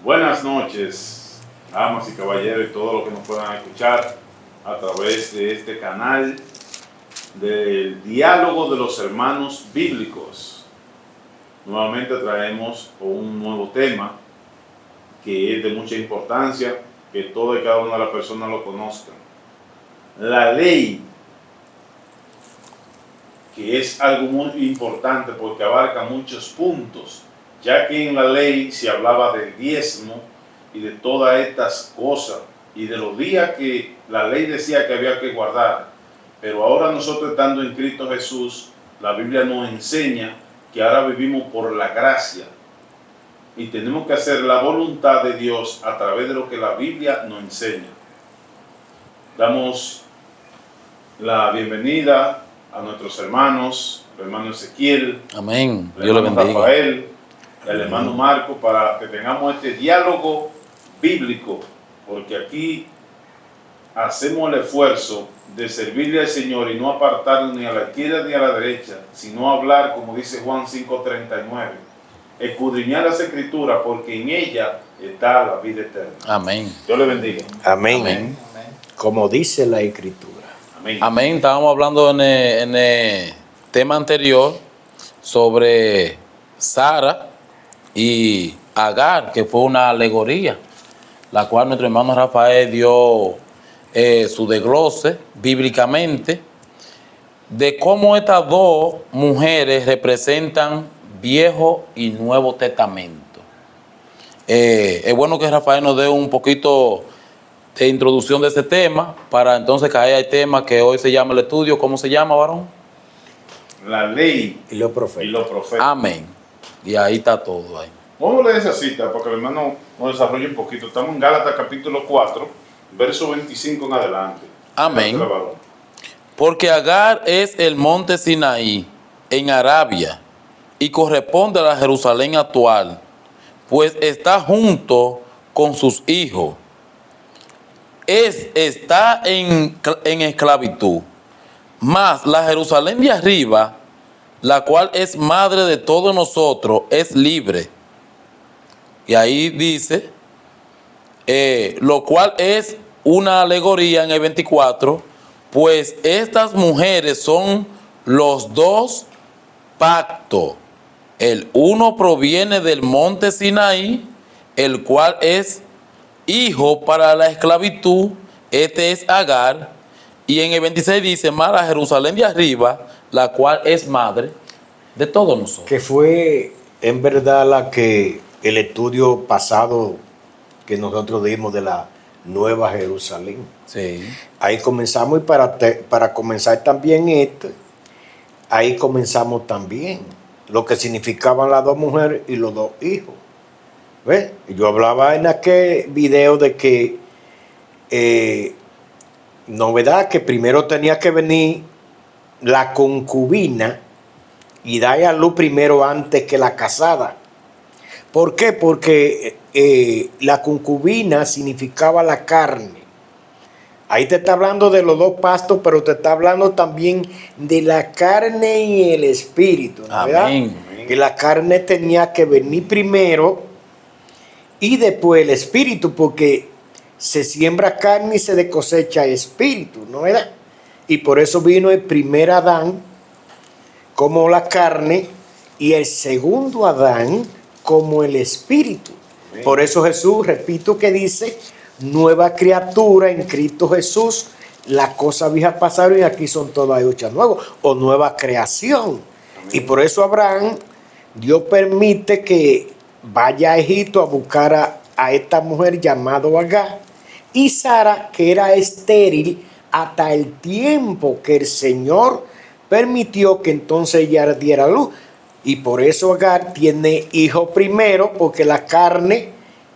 Buenas noches, damas y caballeros y todos los que nos puedan escuchar a través de este canal del Diálogo de los Hermanos Bíblicos. Nuevamente traemos un nuevo tema que es de mucha importancia, que toda y cada una de las personas lo conozcan. La ley, que es algo muy importante porque abarca muchos puntos, ya que en la ley se hablaba del diezmo y de todas estas cosas y de los días que la ley decía que había que guardar. Pero ahora nosotros, estando en Cristo Jesús, la Biblia nos enseña que ahora vivimos por la gracia y tenemos que hacer la voluntad de Dios a través de lo que la Biblia nos enseña. Damos la bienvenida a nuestros hermanos, el hermano Ezequiel, amén, el Dios le hermano bendiga. Rafael, el hermano Marco, para que tengamos este diálogo bíblico, porque aquí hacemos el esfuerzo de servirle al Señor y no apartarnos ni a la izquierda ni a la derecha, sino hablar, como dice Juan 5:39, escudriñar las Escrituras, porque en ella está la vida eterna. Amén. Dios le bendiga. Amén. Amén. Como dice la Escritura. Amén. Amén. Estábamos hablando en el tema anterior sobre Sara y Agar, que fue una alegoría, la cual nuestro hermano Rafael dio su desglose bíblicamente de cómo estas dos mujeres representan Viejo y Nuevo Testamento. Es bueno que Rafael nos dé un poquito de introducción de ese tema para entonces caer al tema que hoy se llama el estudio. ¿Cómo se llama, varón? La ley Y los profetas. y los profetas. Amén. Y ahí está todo ahí. Vamos a leer esa cita para que el hermano nos desarrolle un poquito. Estamos en Gálatas capítulo 4, verso 25 en adelante. Amén. Porque Agar es el monte Sinaí en Arabia y corresponde a la Jerusalén actual, pues está junto con sus hijos. Está en esclavitud. Mas la Jerusalén de arriba, la cual es madre de todos nosotros, es libre. Y ahí dice, lo cual es una alegoría en el 24, pues estas mujeres son los dos pactos. El uno proviene del monte Sinaí, el cual es hijo para la esclavitud, este es Agar, y en el 26 dice, más la Jerusalén de arriba, la cual es madre de todos nosotros. Que fue en verdad la que el estudio pasado que nosotros dimos de la Nueva Jerusalén. Sí. Ahí comenzamos y para comenzar también ahí comenzamos también lo que significaban las dos mujeres y los dos hijos. ¿Ves? Yo hablaba en aquel video de que novedad que primero tenía que venir la concubina y dar a luz primero antes que la casada. ¿Por qué? Porque la concubina significaba la carne. Ahí te está hablando de los dos pastos, pero te está hablando también de la carne y el espíritu, ¿no? Amén. Que la carne tenía que venir primero y después el espíritu, porque se siembra carne y se cosecha espíritu, ¿no verdad? Y por eso vino el primer Adán como la carne y el segundo Adán como el espíritu. Amén. Por eso Jesús, repito que dice, nueva criatura en Cristo Jesús, las cosas viejas pasaron y aquí son todas hechas nuevas, o nueva creación. Amén. Y por eso Abraham, Dios permite que vaya a Egipto a buscar a esta mujer llamada Agar, y Sara, que era estéril hasta el tiempo que el Señor permitió que entonces ella diera luz. Y por eso Agar tiene hijo primero, porque la carne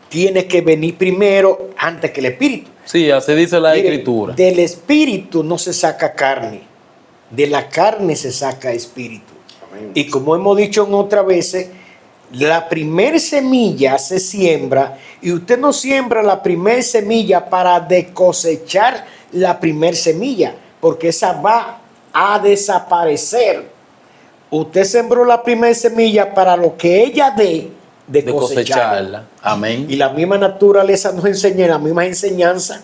tiene que venir primero antes que el espíritu. Sí, así dice la Mire, Escritura. del espíritu no se saca carne, de la carne se saca espíritu. Amén. Y como hemos dicho en otras veces, la primer semilla se siembra y usted no siembra la primer semilla para cosechar la primer semilla, porque esa va a desaparecer. Usted sembró la primera semilla para lo que ella dé, de de cosecharla. Amén. Y la misma naturaleza nos enseña, la misma enseñanza,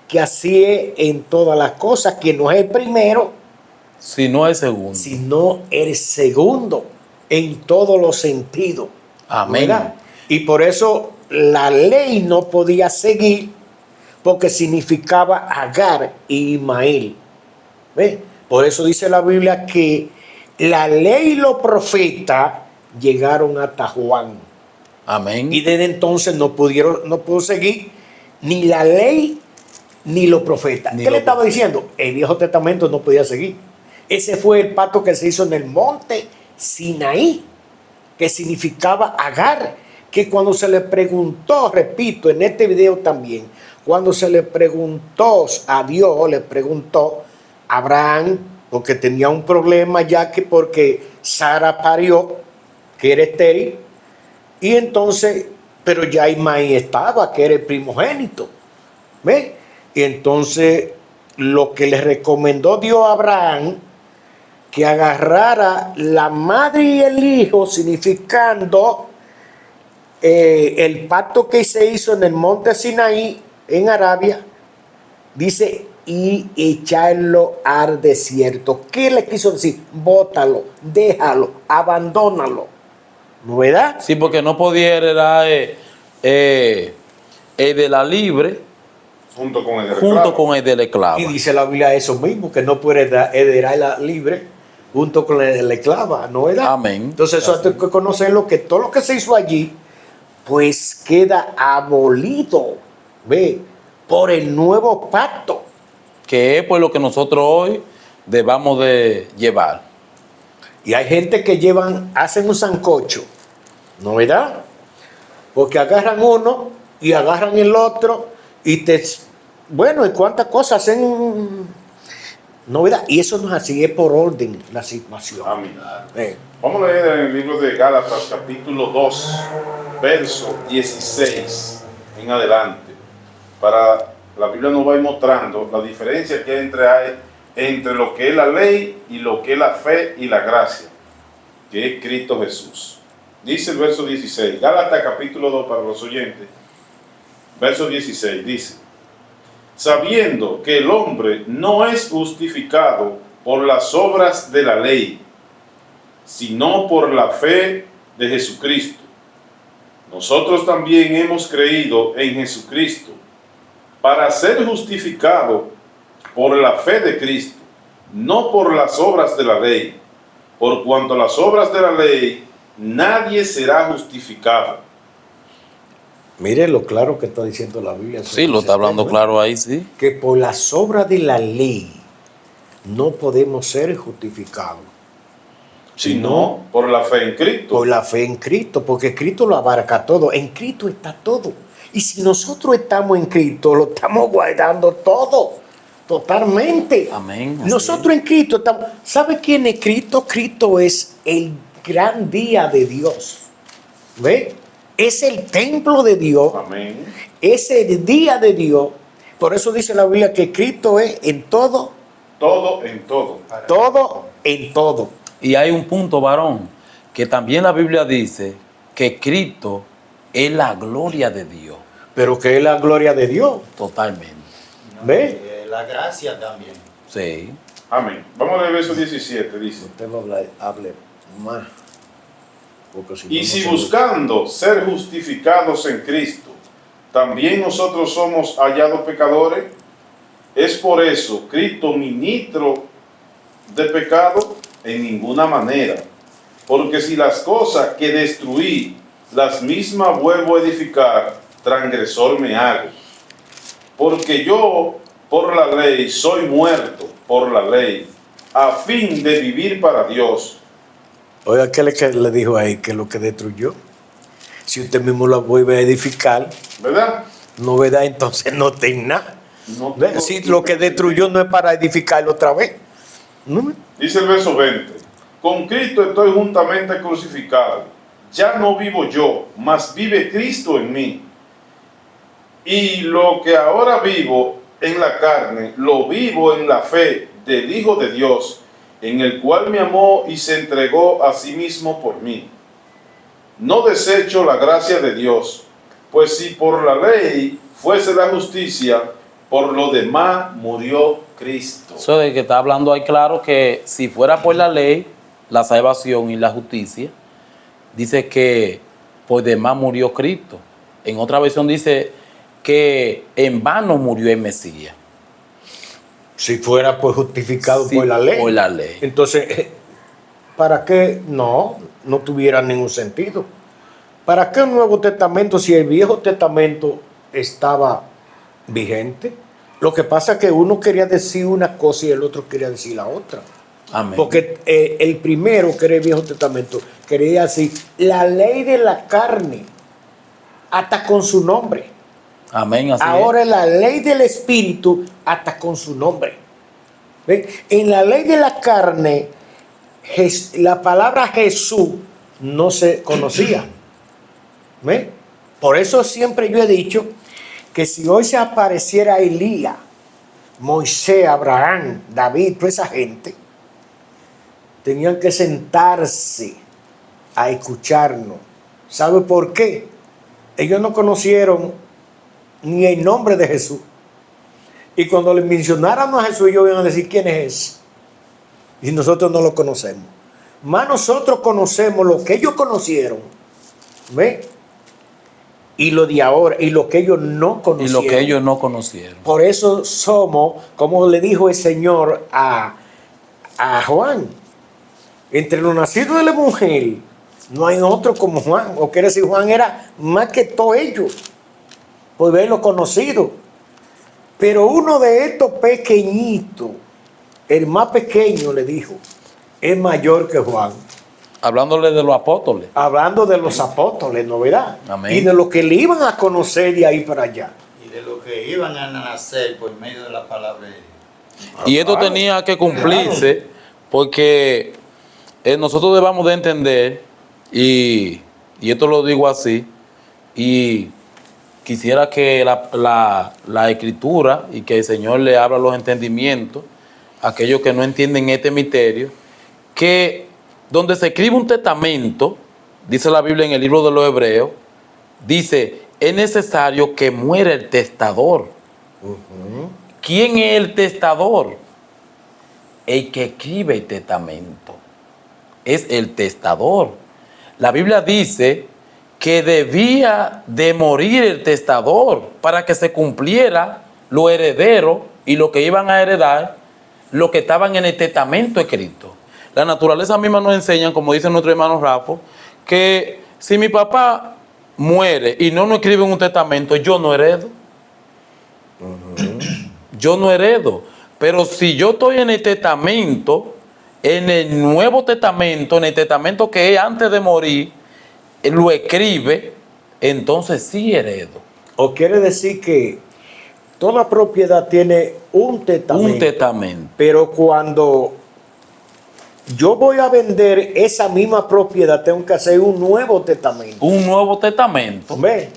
que así es en todas las cosas, que no es el primero, Si no es segundo. sino el segundo en todos los sentidos. Amén. ¿Verdad? Y por eso la ley no podía seguir, porque significaba Agar y Ismael. ¿Ve? Por eso dice la Biblia que la ley y los profetas llegaron hasta Juan. Amén. Y desde entonces no pudo seguir ni la ley ni los profetas. Ni ¿Qué le los estaba profetas. diciendo? El Viejo Testamento no podía seguir. Ese fue el pacto que se hizo en el monte Sinaí, que significaba Agar, que cuando se le preguntó, repito, en este video también, cuando se le preguntó a Dios, le preguntó a Abraham, porque tenía un problema ya que porque Sara parió, que era estéril, y entonces, pero ya Ismael estaba, que era el primogénito. ¿Ves? Y entonces lo que le recomendó Dios a Abraham, que agarrara la madre y el hijo, significando el pacto que se hizo en el monte Sinaí, en Arabia, dice, y echarlo al desierto. ¿Qué le quiso decir? Bótalo, déjalo, abandónalo. ¿No verdad? Sí, porque no podía heredar el de la libre Junto con el junto reclamo. con el de la esclava. Y dice la Biblia eso mismo, que no puede heredar la libre junto con la esclava, ¿no verdad? Amén. Entonces eso Así. hay que conocerlo, que todo lo que se hizo allí, pues queda abolido, ¿ve? Por el nuevo pacto. Que es por lo que nosotros hoy debamos de llevar. Y hay gente que hacen un sancocho, ¿no verdad? Porque agarran uno y agarran el otro y bueno, y cuántas cosas hacen, ¿no verdad? Y eso no es así, es por orden la situación. Amén. Eh, Vamos a leer en el libro de Gálatas, capítulo 2, verso 16 en adelante. La Biblia nos va a ir mostrando la diferencia que hay entre lo que es la ley y lo que es la fe y la gracia, que es Cristo Jesús. Dice el verso 16, Gálatas capítulo 2 para los oyentes, verso 16, dice: sabiendo que el hombre no es justificado por las obras de la ley, sino por la fe de Jesucristo. Nosotros también hemos creído en Jesucristo para ser justificado por la fe de Cristo, no por las obras de la ley, por cuanto a las obras de la ley nadie será justificado. Mire lo claro que está diciendo la Biblia. Sí, lo está hablando claro ahí, sí. Que por las obras de la ley no podemos ser justificados, Sino por la fe en Cristo. por la fe en Cristo, porque Cristo lo abarca todo. En Cristo está todo. Y si nosotros estamos en Cristo, lo estamos guardando todo, totalmente. Amén. Así Nosotros en Cristo estamos. ¿Sabe quién es Cristo? Cristo es el gran día de Dios. ¿Ve? Es el templo de Dios. Amén. Es el día de Dios. Por eso dice la Biblia que Cristo es en todo, Todo en todo. todo en todo. Y hay un punto, varón, que también la Biblia dice que Cristo es la gloria de Dios. Pero que es la gloria de Dios. Totalmente. ¿Ve? La gracia también. Sí. Amén. Vamos a leer el verso 17, dice: Usted va a hable más. Porque si no, y no si se- buscando ser justificados en Cristo, también nosotros somos hallados pecadores, ¿es por eso Cristo ministro de pecado? En ninguna manera. Porque si las cosas que destruí, las mismas vuelvo a edificar, transgresor me hago. Porque yo, por la ley, soy muerto por la ley, a fin de vivir para Dios. Oiga, ¿qué le dijo ahí? Que lo que destruyó. Si usted mismo lo vuelve a edificar, ¿Verdad? no verdad, entonces no tiene nada. No ¿Ve? tengo- Si lo que destruyó no es para edificarlo otra vez. ¿No? Dice el verso 20: con Cristo estoy juntamente crucificado. Ya no vivo yo, mas vive Cristo en mí. Y lo que ahora vivo en la carne, lo vivo en la fe del Hijo de Dios, en el cual me amó y se entregó a sí mismo por mí. no desecho la gracia de Dios, pues si por la ley fuese la justicia, por lo demás murió Cristo. Eso de que está hablando ahí claro que si fuera por la ley, la salvación y la justicia, dice que por demás murió Cristo. En otra versión dice que en vano murió el Mesías. Si fuera pues justificado Sí, por la ley. por la ley. Entonces, ¿para qué? No tuviera ningún sentido. ¿Para qué un Nuevo Testamento si el Viejo Testamento estaba vigente? Lo que pasa es que uno quería decir una cosa y el otro quería decir la otra. Amén. Porque el primero, que era el Viejo Testamento, quería decir la ley de la carne, hasta con su nombre. Amén. Así Ahora es la ley del Espíritu, hasta con su nombre. ¿Ven? En la ley de la carne, la palabra Jesús no se conocía. ¿Ven? Por eso siempre yo he dicho que si hoy se apareciera Elías, Moisés, Abraham, David, toda esa gente, tenían que sentarse a escucharnos. ¿Sabe por qué? Ellos no conocieron ni el nombre de Jesús. Y cuando le mencionaran a Jesús, ellos iban a decir, ¿quién es ese? Y nosotros no lo conocemos. Más nosotros conocemos lo que ellos conocieron. ¿Ve? Y lo de ahora, y lo que ellos no Y conocieron. lo que ellos no conocieron. Por eso somos, como le dijo el Señor a Juan, entre los nacidos de la mujer, no hay otro como Juan. O quiere decir, Juan era más que todos ellos, por verlo conocido. Pero uno de estos pequeñitos, el más pequeño, le dijo, es mayor que Juan. Hablándole de los apóstoles. Hablando de los apóstoles, ¿no verdad? Amén. Y de lo que le iban a conocer de ahí para allá. Y de lo que iban a nacer por medio de la palabra de Dios. Y esto Claro. tenía que cumplirse porque nosotros debamos de entender, y esto lo digo así, y quisiera que la escritura y que el Señor le abra los entendimientos a aquellos que no entienden este misterio, que donde se escribe un testamento, dice la Biblia en el libro de los Hebreos, dice, es necesario que muera el testador. ¿Quién es el testador? El que escribe el testamento. Es el testador. La Biblia dice que debía de morir el testador para que se cumpliera los herederos y lo que iban a heredar, lo que estaban en el testamento escrito. La naturaleza misma nos enseña, como dice nuestro hermano Rafa, que si mi papá muere y no nos escribe un testamento, yo no heredo. Yo no heredo. Pero si yo estoy en el testamento, en el Nuevo Testamento, en el testamento que es antes de morir, lo escribe, entonces sí heredo. O quiere decir que toda propiedad tiene un testamento. Un testamento. Pero cuando yo voy a vender esa misma propiedad, tengo que hacer un nuevo testamento. Un Nuevo Testamento. ¿Ve?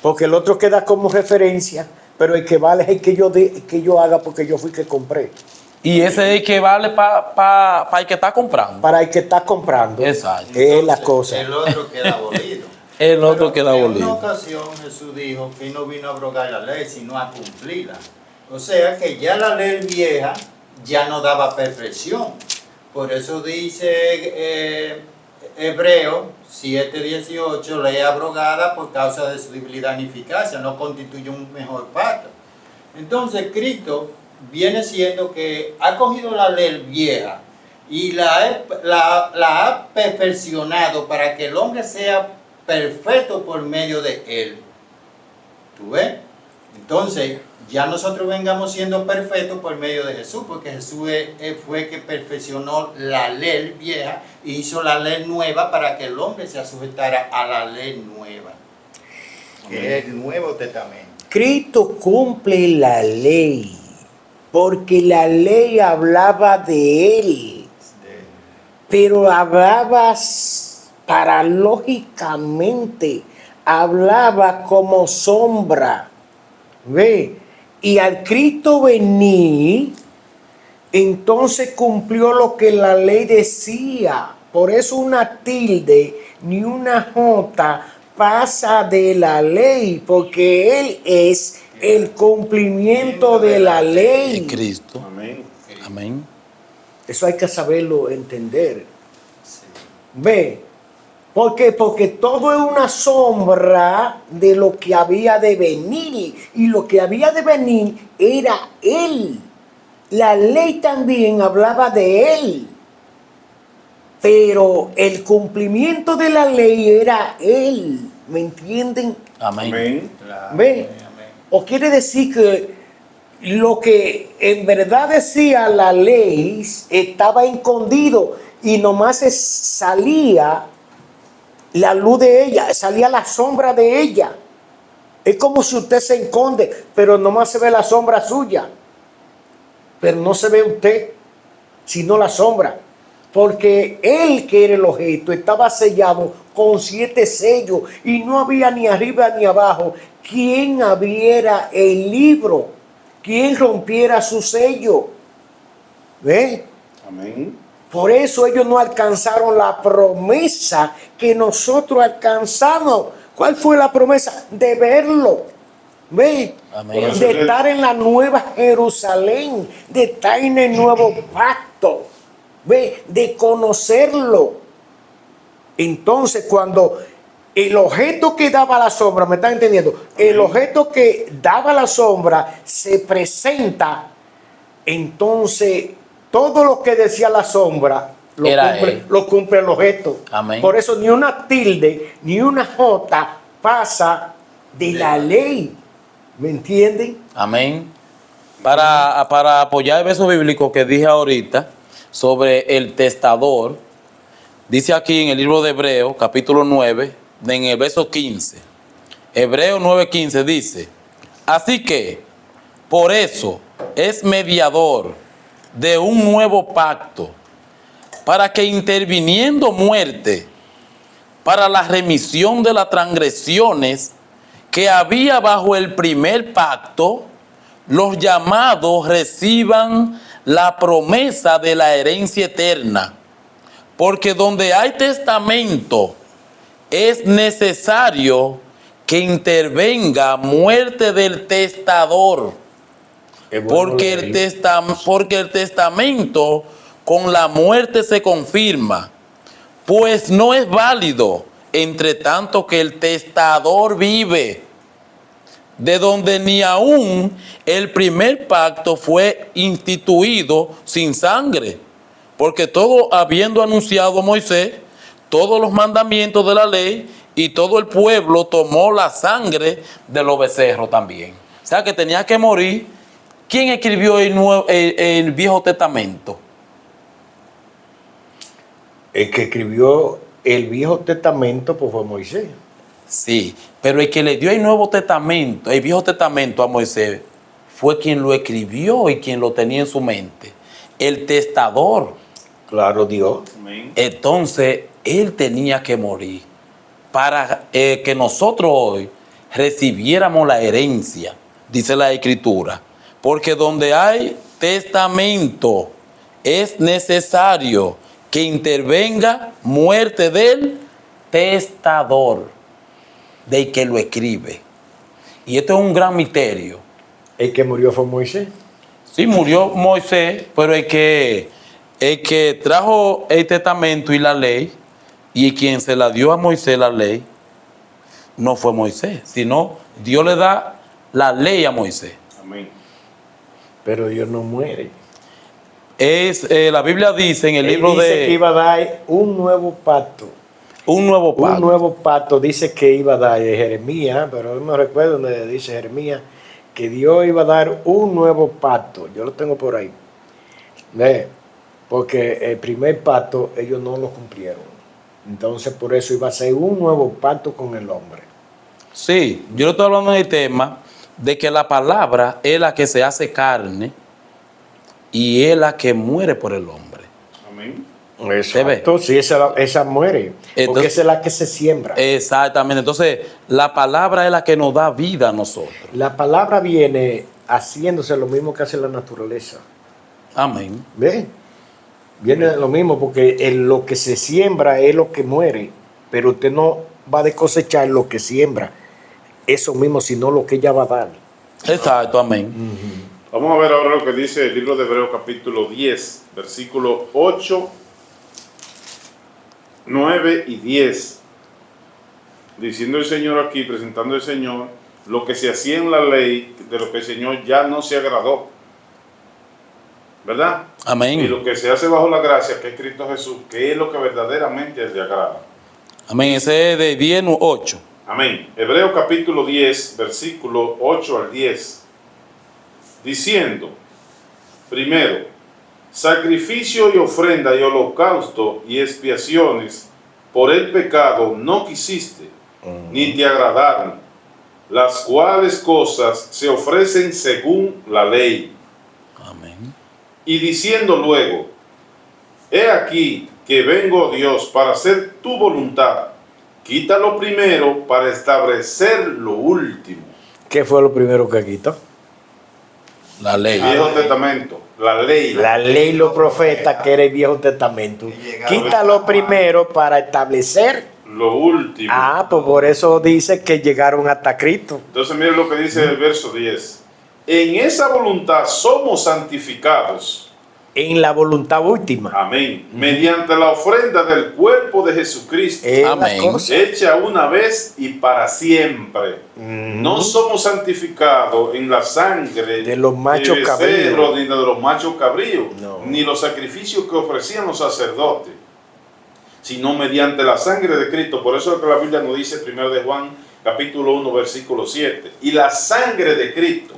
Porque el otro queda como referencia, pero el que vale es el que yo haga porque yo fui que compré. Y ese es el que vale para el que está comprando. Para el que está comprando. Exacto. Es la cosa. El otro queda abolido. El otro queda En una abolido. ocasión Jesús dijo que no vino a abrogar la ley, sino a cumplirla. O sea que ya la ley vieja ya no daba perfección. Por eso dice Hebreo 7:18, ley abrogada por causa de su debilidad e ineficacia, no constituye un mejor pacto. Entonces Cristo viene siendo que ha cogido la ley vieja y la ha perfeccionado para que el hombre sea perfecto por medio de él. ¿Tú ves? Entonces, ya nosotros vengamos siendo perfectos por medio de Jesús, porque Jesús fue que perfeccionó la ley vieja y hizo la ley nueva para que el hombre se sujetara a la ley nueva, que es el Nuevo Testamento. Cristo cumple la ley, porque la ley hablaba de él, pero hablaba paralógicamente, hablaba como sombra. ¿Ve? Y al Cristo venir, entonces cumplió lo que la ley decía. Por eso una tilde ni una jota pasa de la ley, porque Él es el cumplimiento de la De ley. Cristo. Amén. Amén. Eso hay que saberlo entender. Sí. Ve, ¿por qué? Porque todo es una sombra de lo que había de venir. Y lo que había de venir era Él. La ley también hablaba de Él. Pero el cumplimiento de la ley era Él. ¿Me entienden? Amén. Amén. Claro. Ve. Amén. O quiere decir que lo que en verdad decía la ley estaba escondido y nomás salía la luz de ella, salía la sombra de ella. Es como si usted se esconde, pero nomás se ve la sombra suya. Pero no se ve usted, sino la sombra. Porque él, que era el objeto, estaba sellado con 7 sellos y no había ni arriba ni abajo quien abriera el libro, quien rompiera su sello. ¿Ve? Amén. Por eso ellos no alcanzaron la promesa que nosotros alcanzamos. ¿Cuál fue la promesa? De verlo. ¿Ve? Amén. De estar en la nueva Jerusalén, de estar en el nuevo pacto. ¿Ve? De conocerlo. Entonces, cuando el objeto que daba la sombra, ¿me están entendiendo? El objeto que daba la sombra se presenta, entonces todo lo que decía la sombra Era él. lo cumple el objeto. Amén. Por eso ni una tilde ni una jota pasa de la ley. ¿Me entienden? Amén. Para apoyar el verso bíblico que dije ahorita sobre el testador, dice aquí en el libro de Hebreos, capítulo 9, en el verso 15. Hebreos 9:15 dice: así que, por eso, es mediador de un nuevo pacto, para que interviniendo muerte, para la remisión de las transgresiones que había bajo el primer pacto, los llamados reciban la promesa de la herencia eterna. Porque donde hay testamento, es necesario que intervenga muerte del testador. Porque el testamento con la muerte se confirma, pues no es válido entre tanto que el testador vive, de donde ni aún el primer pacto fue instituido sin sangre, porque todo habiendo anunciado Moisés todos los mandamientos de la ley, y todo el pueblo tomó la sangre de los becerros también. O sea que tenía que morir. ¿Quién escribió el Viejo Testamento? El que escribió el Viejo Testamento pues fue Moisés. Sí, pero el que le dio el Nuevo Testamento, el Viejo Testamento a Moisés, fue quien lo escribió y quien lo tenía en su mente. El testador. Claro, Dios. Amén. Entonces, él tenía que morir para que nosotros hoy recibiéramos la herencia, dice la Escritura. Porque donde hay testamento, es necesario que intervenga muerte del testador, del que lo escribe. Y esto es un gran misterio. El que murió fue Moisés. Sí, murió Moisés, pero el que trajo el testamento y la ley, y quien se la dio a Moisés la ley, no fue Moisés, sino Dios le da la ley a Moisés. Amén. Pero Dios no muere. La Biblia dice en el Él libro dice que iba a dar un nuevo pacto. un nuevo pacto. Un nuevo pacto dice que iba a dar de Jeremías, pero no recuerdo donde dice Jeremías que Dios iba a dar un nuevo pacto. Yo lo tengo por ahí. ¿Ve? Porque el primer pacto ellos no lo cumplieron. Entonces por eso iba a ser un nuevo pacto con el hombre. Sí, yo le estoy hablando del tema de que la palabra es la que se hace carne y es la que muere por el hombre. Amén. Exacto, sí, esa muere. Porque Entonces, esa es la que se siembra. Exactamente. Entonces, la palabra es la que nos da vida a nosotros. La palabra viene haciéndose lo mismo que hace la naturaleza. Amén. ¿Ve? Viene de lo mismo, porque lo que se siembra es lo que muere, pero usted no va a cosechar lo que siembra, eso mismo, sino lo que ella va a dar. Exacto, amén. Vamos a ver ahora lo que dice el libro de Hebreos capítulo 10, versículo 8, 9 y 10. Diciendo el Señor aquí, presentando el Señor, lo que se hacía en la ley, de lo que el Señor ya no se agradó. ¿Verdad? Amén. Y lo que se hace bajo la gracia, que es Cristo Jesús, que es lo que verdaderamente le agrada. Amén. Ese es de 10, 8. Amén. Hebreos capítulo 10, versículo 8 al 10. Diciendo, primero, sacrificio y ofrenda y holocausto y expiaciones por el pecado no quisiste, ni te agradaron, las cuales cosas se ofrecen según la ley. Amén. Y diciendo luego, he aquí que vengo, Dios, para hacer tu voluntad. Quita lo primero para establecer lo último. ¿Qué fue lo primero que quitó? La ley. Viejo Testamento, la ley. La ley, los profetas, que era el Viejo Testamento. Quita lo primero para establecer. Lo último. Pues por eso dice que llegaron hasta Cristo. Entonces miren lo que dice el verso 10. En esa voluntad somos santificados. En la voluntad última. Amén. Mediante la ofrenda del cuerpo de Jesucristo. Es la Amén. cosa. Hecha una vez y para siempre. No somos santificados en la sangre De los machos becerro, cabríos. ni de los machos cabríos, No. ni los sacrificios que ofrecían los sacerdotes, sino mediante la sangre de Cristo. Por eso es que la Biblia nos dice, 1 de Juan, capítulo 1, versículo 7, y la sangre de Cristo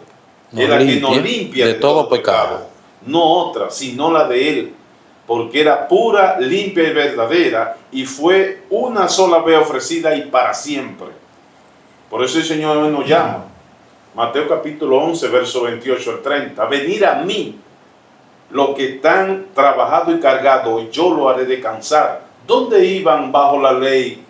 es la que nos limpia de todo pecado. No otra, sino la de Él, porque era pura, limpia y verdadera, y fue una sola vez ofrecida y para siempre. Por eso el Señor nos llama. Mateo capítulo 11, verso 28 al 30. Venid a mí, los que están trabajados y cargados, y yo lo haré descansar. ¿Dónde iban bajo la ley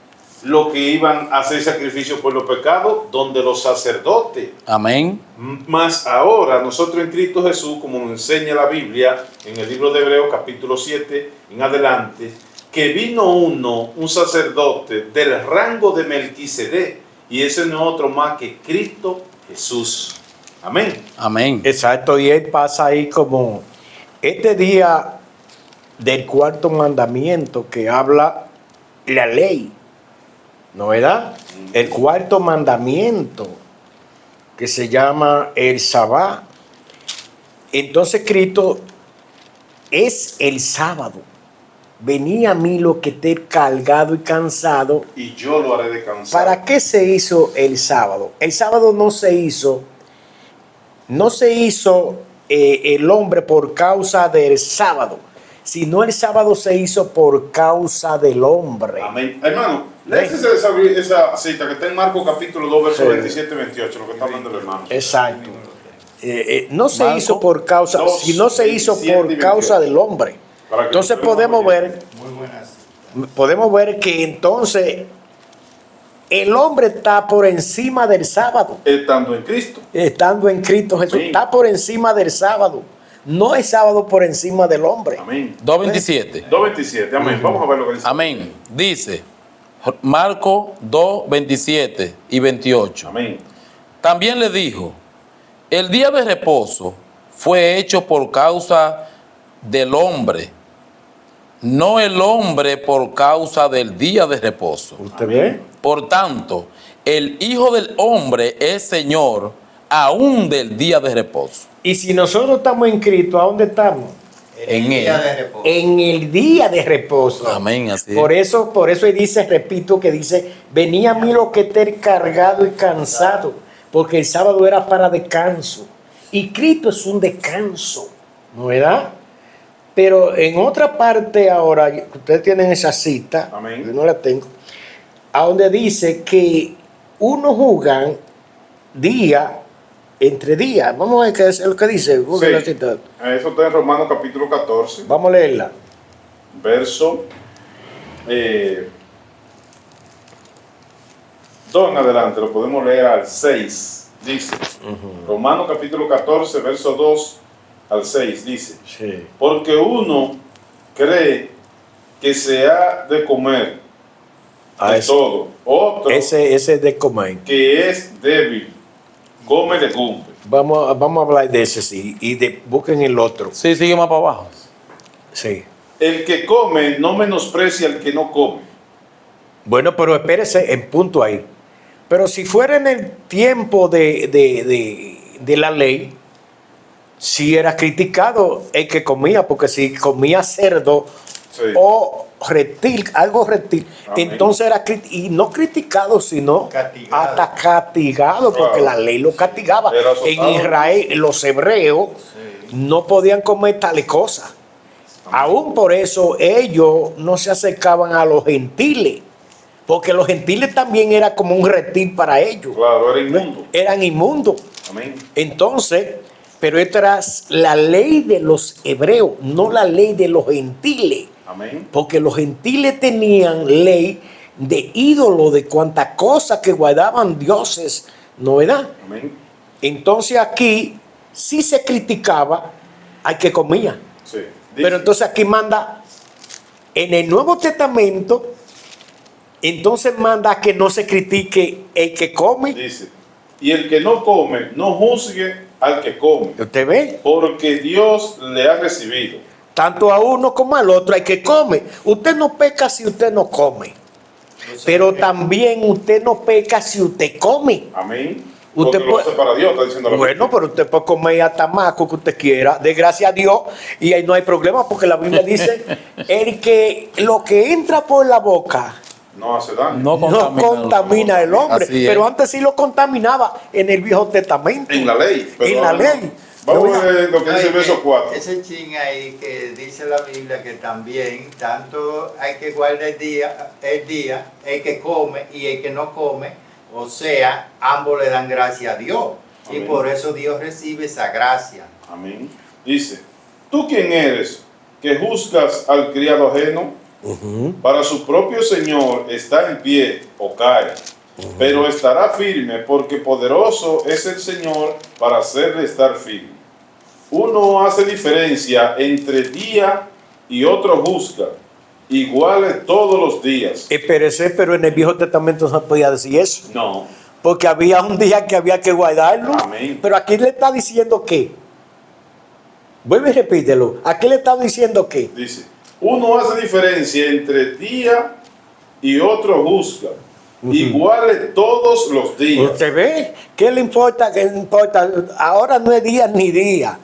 los que iban a hacer sacrificio por los pecados? Donde los sacerdotes. Amén. Mas ahora nosotros en Cristo Jesús, como nos enseña la Biblia en el libro de Hebreos capítulo 7 en adelante, que vino un sacerdote del rango de Melquisedec, y ese no es otro más que Cristo Jesús. Amén. Amén. Exacto, y él pasa ahí como este día del cuarto mandamiento que habla la ley, ¿no verdad? El cuarto mandamiento que se llama el Sabbat. Entonces Cristo es el sábado. Venía a mí lo que esté cargado y cansado. Y yo lo haré descansar. ¿Para qué se hizo el sábado? El sábado no se hizo el hombre por causa del sábado, sino el sábado se hizo por causa del hombre. Amén. Hermano, léese esa cita que está en Marcos capítulo 2, verso 27 y 28, lo que está hablando el hermano. Exacto. No se Marco hizo por causa, 2, sino se hizo 27 y por 28. causa del hombre. Para que Entonces nosotros podemos ver que entonces el hombre está por encima del sábado. estando en Cristo. Estando en Cristo Jesús, Amén. está por encima del sábado. No es sábado por encima del hombre. Amén. 2:27. 2.27. Amén. Vamos a ver lo que dice. Amén. Dice Marcos 2, 27 y 28. Amén. También le dijo, el día de reposo fue hecho por causa del hombre, no el hombre por causa del día de reposo. ¿Usted ve? Por tanto, el Hijo del Hombre es Señor aún del día de reposo. Y si nosotros estamos en Cristo, ¿a dónde estamos? En el día él. de reposo. En el día de reposo. Amén, así es. Por eso él dice, repito, que dice, venía a mí lo que esté cargado y cansado, porque el sábado era para descanso. Y Cristo es un descanso, ¿no verdad? Pero en otra parte ahora, ustedes tienen esa cita, Amén. yo no la tengo, a donde dice que uno juzgan día entre días. Vamos a ver qué es lo que dice. Busquen la cita. Eso está en Romanos capítulo 14, Vamos a leerla. verso 2 en adelante. Lo podemos leer al 6. Dice, Romanos capítulo 14, verso 2 al 6. Dice, Sí. porque uno cree que se ha de comer de ese, todo. Otro ese de comer. que es débil, come legumbres. Vamos a hablar de ese, sí. Y busquen el otro. Sí, sigue más para abajo. Sí. El que come no menosprecia al que no come. Bueno, pero espérese en punto ahí. Pero si fuera en el tiempo de la ley, sí era criticado el que comía, porque si comía cerdo Sí. o reptil, algo reptil, Amén. entonces era y no criticado, sino Castigado. hasta castigado, porque Claro. la ley lo castigaba. Era En azotado. Israel, los hebreos Sí. no podían comer tales cosas. Aún por eso ellos no se acercaban a los gentiles, porque los gentiles también era como un reptil para ellos. Claro, era inmundo. Eran inmundos. Amén. Entonces, pero esta era la ley de los hebreos, no la ley de los gentiles. Amén. Porque los gentiles tenían ley de ídolo, de cuantas cosas que guardaban dioses, ¿no verdad? Amén. Entonces aquí sí se criticaba al que comía. Sí. Pero Dice, entonces aquí manda, en el Nuevo Testamento, entonces manda que no se critique el que come. dice, y el que no come, no juzgue al que come, ¿Usted ve? porque Dios le ha recibido. Tanto a uno como al otro hay que come. Usted no peca si usted no come. O sea Pero que- también usted no peca si usted come. Amén. Usted Porque lo hace para Dios, está diciendo la Bueno, Biblia. pero usted puede comer hasta más que usted quiera, de gracia a Dios, y ahí no hay problema, porque la Biblia dice, el que lo que entra por la boca No hace daño. No no contamina al hombre, Así es. pero antes sí lo contaminaba en el Viejo Testamento. En la ley. pero En la ahora no. ley. Vamos No, a ver lo que dice el verso 4. Ese chin ahí que dice la Biblia que también tanto hay que guardar el día, el que come y el que no come, o sea, ambos le dan gracia a Dios. Y Amén. por eso Dios recibe esa gracia. Amén. Dice, ¿tú quién eres que juzgas al criado ajeno? Ujú. Para su propio Señor está en pie o cae, pero estará firme porque poderoso es el Señor para hacerle estar firme. Uno hace diferencia entre día y otro juzga, iguales todos los días. Espérese, pero en el Viejo Testamento no se podía decir eso, No, porque había un día que había que guardarlo. Amén. Pero aquí le está diciendo que, vuelve y repítelo, aquí le está diciendo que, dice, uno hace diferencia entre día y otro juzga, iguales todos los días. ¿usted ve? ¿Qué le importa? ¿Qué le importa? Ahora no es día ni día.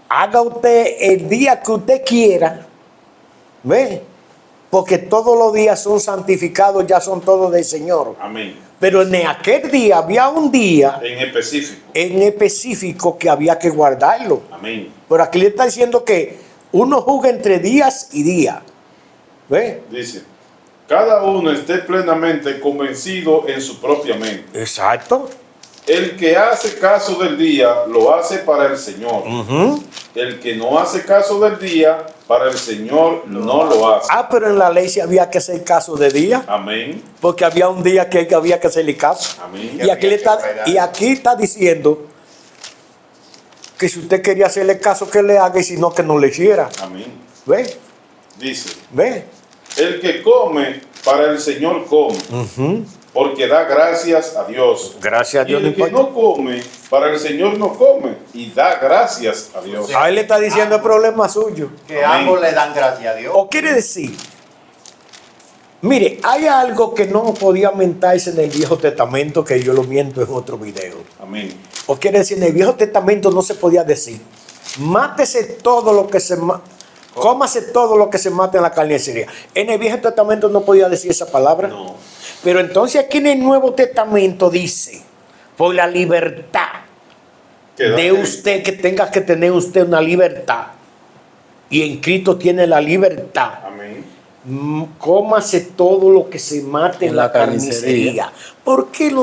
Haga usted el día que usted quiera, ¿ve? Porque todos los días son santificados, ya son todos del Señor. Amén. Pero en aquel día había un día En específico. en específico que había que guardarlo. Amén. Pero aquí le está diciendo que uno juzga entre días y días. ¿Ve? Dice, cada uno esté plenamente convencido en su propia mente. Exacto. El que hace caso del día, lo hace para el Señor. Ujú. El que no hace caso del día, para el Señor no lo hace. Ah, pero en la ley sí había que hacer caso de día. Amén. Porque había un día que había que hacerle caso. Amén. Y aquí está diciendo que si usted quería hacerle caso, que le haga, y si no, que no le hiciera. Amén. ¿Ve? Dice, ¿Ve? el que come, para el Señor come, Ujú. porque da gracias a Dios. Gracias a Y Dios. No el que importa. no come, para el Señor no come, y da gracias a Dios. A él le está diciendo el problema suyo. Que Amén. ambos le dan gracia a Dios. O quiere decir, mire, hay algo que no podía mentarse en el Viejo Testamento, que yo lo miento en otro video. Amén. O quiere decir, en el Viejo Testamento no se podía decir, mátese todo lo que se cómase todo lo que se mate en la carnicería. En el Viejo Testamento no podía decir esa palabra. No. Pero entonces aquí en el Nuevo Testamento dice, por la libertad Que da- de usted, que tenga que tener usted una libertad. Y en Cristo tiene la libertad. Amén. Cómase todo lo que se mate en la carnicería. ¿Por qué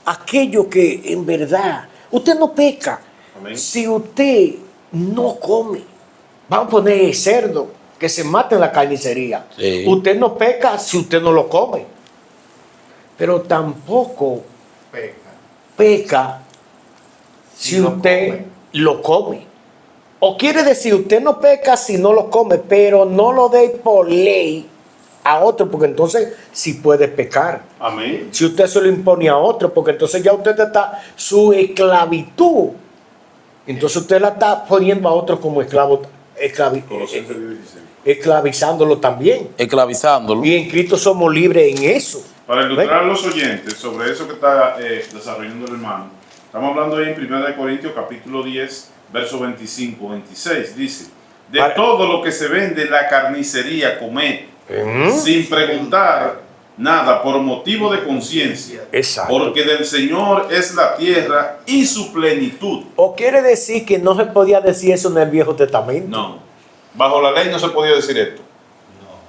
aquellos que en verdad, usted no peca? Amén. Si usted no come, vamos a poner cerdo que se mate en la carnicería. Sí. Usted no peca si usted no lo come. Pero tampoco Peca. peca si Y lo usted come. lo come. O quiere decir, usted no peca si no lo come, pero no lo dé por ley a otro, porque entonces sí puede pecar. Amén. Si usted se lo impone a otro, porque entonces ya usted está su esclavitud. Entonces usted la está poniendo a otro como esclavo, Colosenses 16. esclavizándolo también. Esclavizándolo. Y en Cristo somos libres en eso. Para ilustrar a los oyentes sobre eso que está desarrollando el hermano, estamos hablando ahí en 1 Corintios capítulo 10, verso 25, 26, dice, de todo lo que se vende en la carnicería, comed, sin preguntar nada, por motivo de conciencia, Exacto. porque del Señor es la tierra y su plenitud. ¿O quiere decir que no se podía decir eso en el Viejo Testamento? No, bajo la ley no se podía decir esto.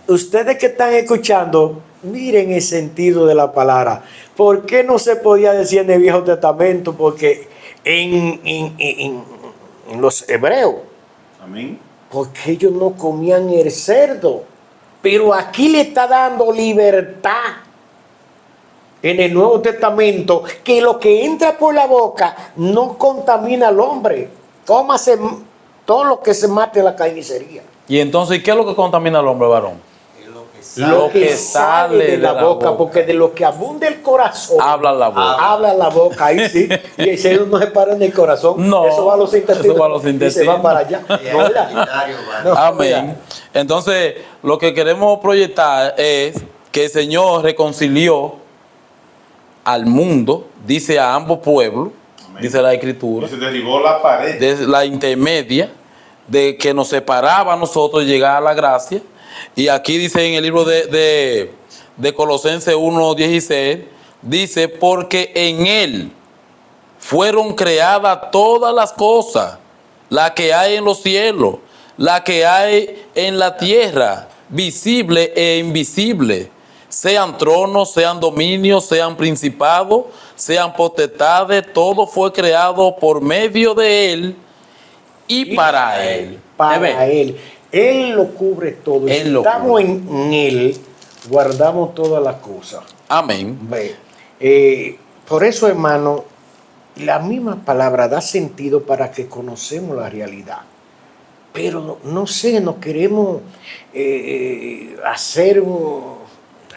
Ustedes que están escuchando, miren el sentido de la palabra. ¿Por qué no se podía decir en el Viejo Testamento? Porque en los hebreos, Amén. porque ellos no comían el cerdo. Pero aquí le está dando libertad en el Nuevo Testamento, que lo que entra por la boca no contamina al hombre. Cómase todo lo que se mate en la carnicería. Y entonces, ¿qué es lo que contamina al hombre, varón? Lo que sale de la boca, porque de lo que abunda el corazón Habla la boca. habla la boca, ahí sí, y el cerdo no se para en el corazón, No, eso va a los intestinos, eso va a los y se intestinos. va para allá. No, ¿verdad? No, Amén. Entonces, lo que queremos proyectar es que el Señor reconcilió al mundo, dice a ambos pueblos, Amén. dice la Escritura, Y se derribó la pared. de la intermedia, de que nos separaba a nosotros de llegar a la gracia. Y aquí dice en el libro de Colosenses 1:16, dice, porque en Él fueron creadas todas las cosas, la que hay en los cielos, la que hay en la tierra, visible e invisible, sean tronos, sean dominios, sean principados, sean potestades, todo fue creado por medio de Él y para Él. para Él. Él lo cubre todo. Y Él si lo estamos cubre. en Él, guardamos todas las cosas. Amén. Ve, por eso, hermano, la misma palabra da sentido para que conocemos la realidad. Pero no sé, no queremos hacer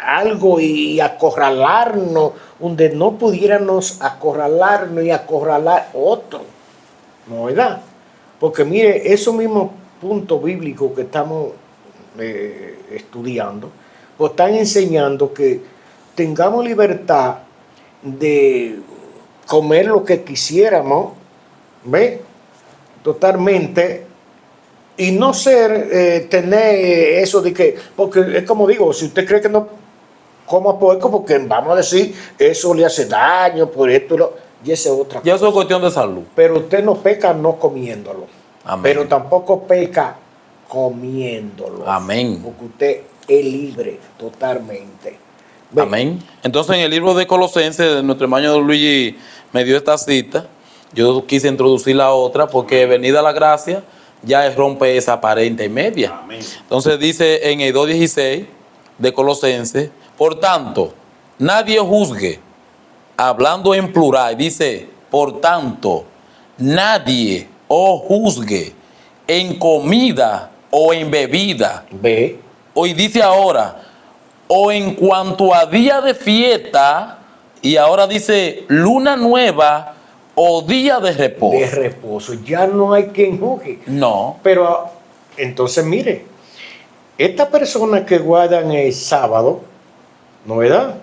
algo y acorralarnos donde no pudiéramos acorralarnos y acorralar otro. ¿No, verdad? Porque mire, esos mismos puntos bíblicos que estamos estudiando, pues están enseñando que tengamos libertad de comer lo que quisiéramos, ¿ve? Totalmente, y no ser, tener eso de que, porque es como digo, si usted cree que no coma puerco, porque vamos a decir, eso le hace daño, por esto, y esa es otra Ya cosa. eso es cuestión de salud. Pero usted no peca no comiéndolo, Amén. pero tampoco peca comiéndolo. Amén. Porque usted es libre totalmente. Ve, Amén. Entonces, en el libro de Colosenses, nuestro hermano Luigi me dio esta cita. Yo quise introducir la otra porque venida la gracia, ya rompe esa pared intermedia. Amén. Entonces dice en el 2:16 de Colosenses, por tanto, nadie juzgue, hablando en plural, dice, por tanto, nadie os juzgue en comida o en bebida. ve, Hoy dice ahora, o en cuanto a día de fiesta, y ahora dice luna nueva o día de reposo. de reposo. Ya no hay quien juzgue. No, Pero entonces mire, estas personas que guardan el sábado, ¿no verdad?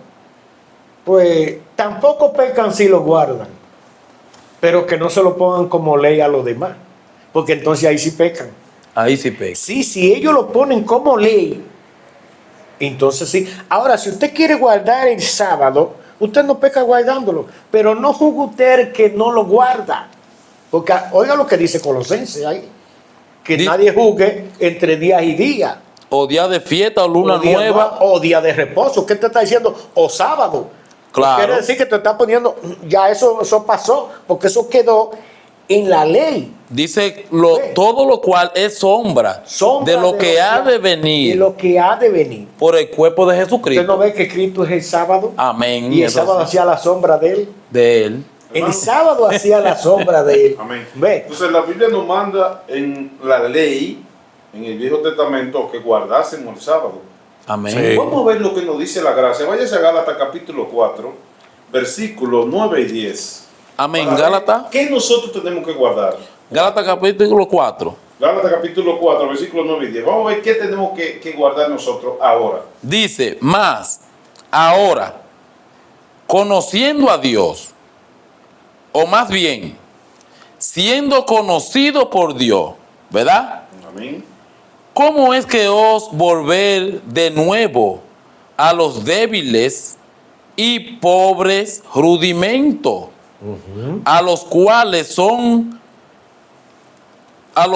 Pues tampoco pecan si lo guardan, pero que no se lo pongan como ley a los demás, porque entonces ahí sí pecan. ahí sí pega. Sí, si ellos lo ponen como ley, entonces sí. Ahora, si usted quiere guardar el sábado, usted no peca guardándolo, pero no juzgue usted el que no lo guarda. Porque oiga lo que dice Colosenses ahí, que nadie juzgue entre días y días. O día de fiesta o luna O día nueva. o día de reposo. ¿Qué te está diciendo? O sábado. Claro. Quiere decir que te está poniendo, ya eso pasó, porque eso quedó en la ley. Dice Sí. todo lo cual es sombra, Sombra de lo que ha de venir De lo que ha de venir. por el cuerpo de Usted Jesucristo. no ve que Cristo es el sábado. Amén. Y el eso sábado sí, hacía la sombra de él. de él. Hermano. sábado hacía la sombra de él. Amén. Ve, Entonces la Biblia nos manda en la ley, en el Viejo Testamento, que guardásemos el sábado. Amén. Sí. Vamos a ver lo que nos dice la gracia. Váyase a Gálatas capítulo 4, versículos 9 y 10. Amén. Para ver Gálatas, ¿qué nosotros tenemos que guardar? Gálatas capítulo 4. Gálatas capítulo 4, versículos 9 y 10. Vamos a ver qué tenemos que guardar nosotros ahora. Dice, más, ahora, conociendo a Dios, o más bien, siendo conocido por Dios, ¿verdad? Amén. ¿Cómo es que os volver de nuevo a los débiles y pobres rudimentos, a los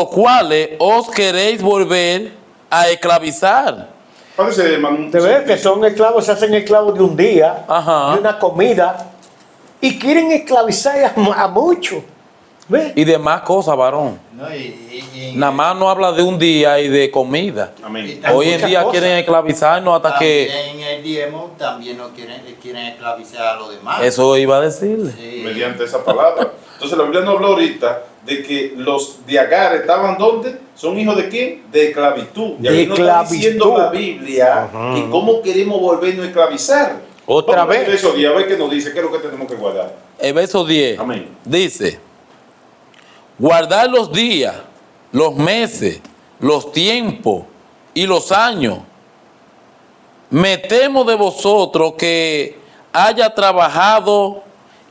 cuales os queréis volver a esclavizar? Parece, hermano. te ves que son esclavos, se hacen esclavos de un día, Ajá. de una comida, y quieren esclavizar a muchos. ¿Ves? Y demás cosas, varón. No, Nada más no habla de un día y de comida. Amén. Hay Hoy en muchas día cosas. quieren esclavizarnos hasta que... también el diezmo también no quieren esclavizar a los demás. Eso iba a decirle. Sí. Mediante esa palabra. Entonces la Biblia nos habló ahorita de que los de Agar estaban ¿dónde? ¿Son hijos de quién? De esclavitud. Y De aquí nos está esclavitud. diciendo la Biblia Ajá. que cómo queremos volvernos a esclavizar. Otra Vamos a ver vez. eso, a ver qué nos dice, qué es lo que tenemos que guardar. El verso 10 Amén. dice, guardar los días, los meses, los tiempos y los años. Me temo de vosotros que haya trabajado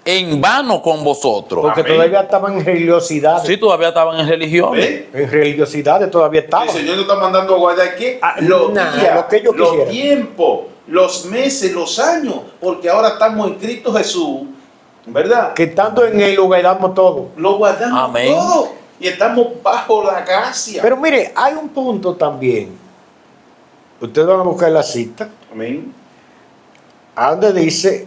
en vano con vosotros. Porque Amén. todavía estaban en religiosidades. Sí, todavía estaban en religión. ¿Ve? En religiosidades todavía El estaban. Señor nos está mandando a guardar ¿qué? Ah, Los nada, días, lo que ellos los quisieran. tiempos, los meses, los años, porque ahora estamos en Cristo Jesús, ¿verdad? Que estando en él lo guardamos todo. Lo guardamos Amén. todo y estamos bajo la gracia. Pero mire, hay un punto también. Ustedes van a buscar la cita, Amén. a donde dice,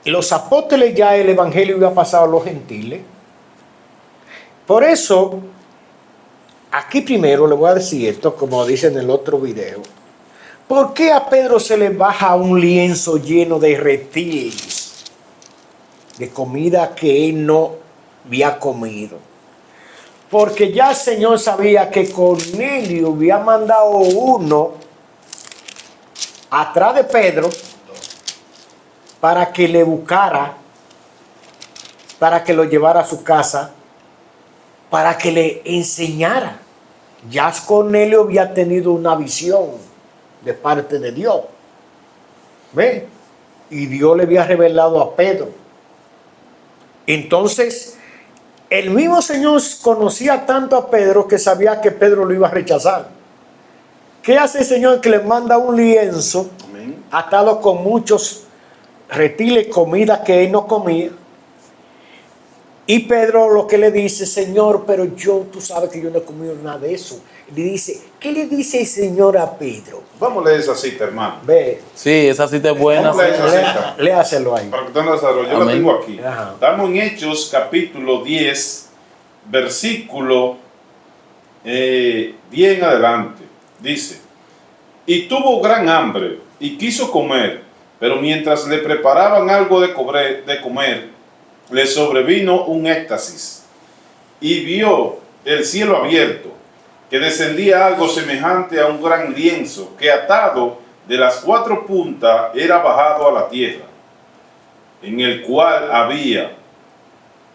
los apóstoles ya el evangelio había pasado a los gentiles. Por eso, aquí primero le voy a decir esto, como dice en el otro video. ¿Por qué a Pedro se le baja un lienzo lleno de reptiles? De comida que él no había comido. Porque ya el Señor sabía que Cornelio había mandado uno atrás de Pedro para que le buscara, para que lo llevara a su casa, para que le enseñara. Ya Cornelio había tenido una visión de parte de Dios. ¿Ve? Y Dios le había revelado a Pedro. Entonces, el mismo Señor conocía tanto a Pedro que sabía que Pedro lo iba a rechazar. ¿Qué hace el Señor? Que le manda un lienzo Amén. atado con muchos reptiles, comida que él no comía. Y Pedro lo que le dice, Señor, pero tú sabes que yo no he comido nada de eso. Y le dice, ¿qué le dice el Señor a Pedro? Vamos a leer esa cita, hermano. Ve, Sí, esa cita es buena. Vamos a leer esa señor. cita. léaselo ahí. Para que usted no la desarrolle, yo la Amén. tengo aquí. Ajá. Estamos en Hechos capítulo 10, versículo 10 en adelante. Dice, y tuvo gran hambre y quiso comer, pero mientras le preparaban algo de comer, le sobrevino un éxtasis y vio el cielo abierto, que descendía algo semejante a un gran lienzo, que atado de las 4 puntas era bajado a la tierra, en el cual había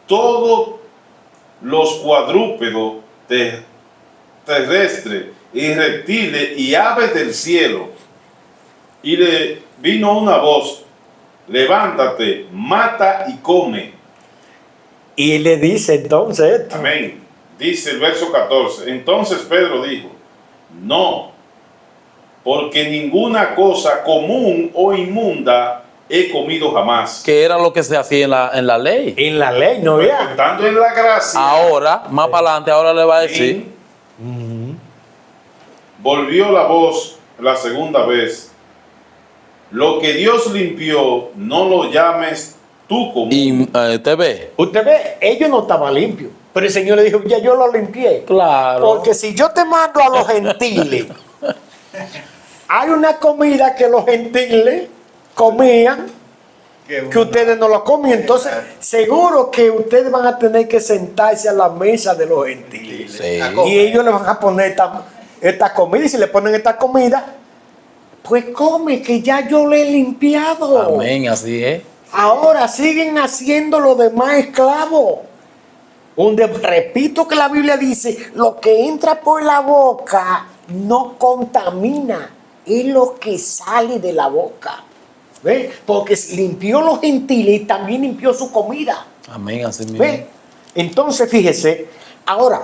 todos los cuadrúpedos terrestres y reptiles y aves del cielo. Y le vino una voz, levántate, mata y come. Y él le dice entonces esto. Amén. Dice el verso 14. Entonces Pedro dijo, no, porque ninguna cosa común o inmunda he comido jamás. Que era lo que se hacía en la ley. En la ley no Pero había. estando en la gracia, Ahora, más para adelante, ahora le va a decir, volvió la voz la segunda vez. Lo que Dios limpió, no lo llames tú común. y te ve. Usted ve, ellos no estaban limpios. Pero el Señor le dijo, ya yo lo limpié. Claro. Porque si yo te mando a los gentiles, hay una comida que los gentiles comían que ustedes no lo comen. Entonces, seguro que ustedes van a tener que sentarse a la mesa de los gentiles. Sí. Y ellos le van a poner esta comida. Y si le ponen esta comida, pues come, que ya yo le he limpiado. Amén, así es. Ahora siguen haciendo los demás esclavos. Donde repito que la Biblia dice, lo que entra por la boca no contamina, es lo que sale de la boca. ¿Ve? Porque limpió los gentiles y también limpió su comida. Amén, así mismo. ¿Ve? Entonces, fíjese, ahora,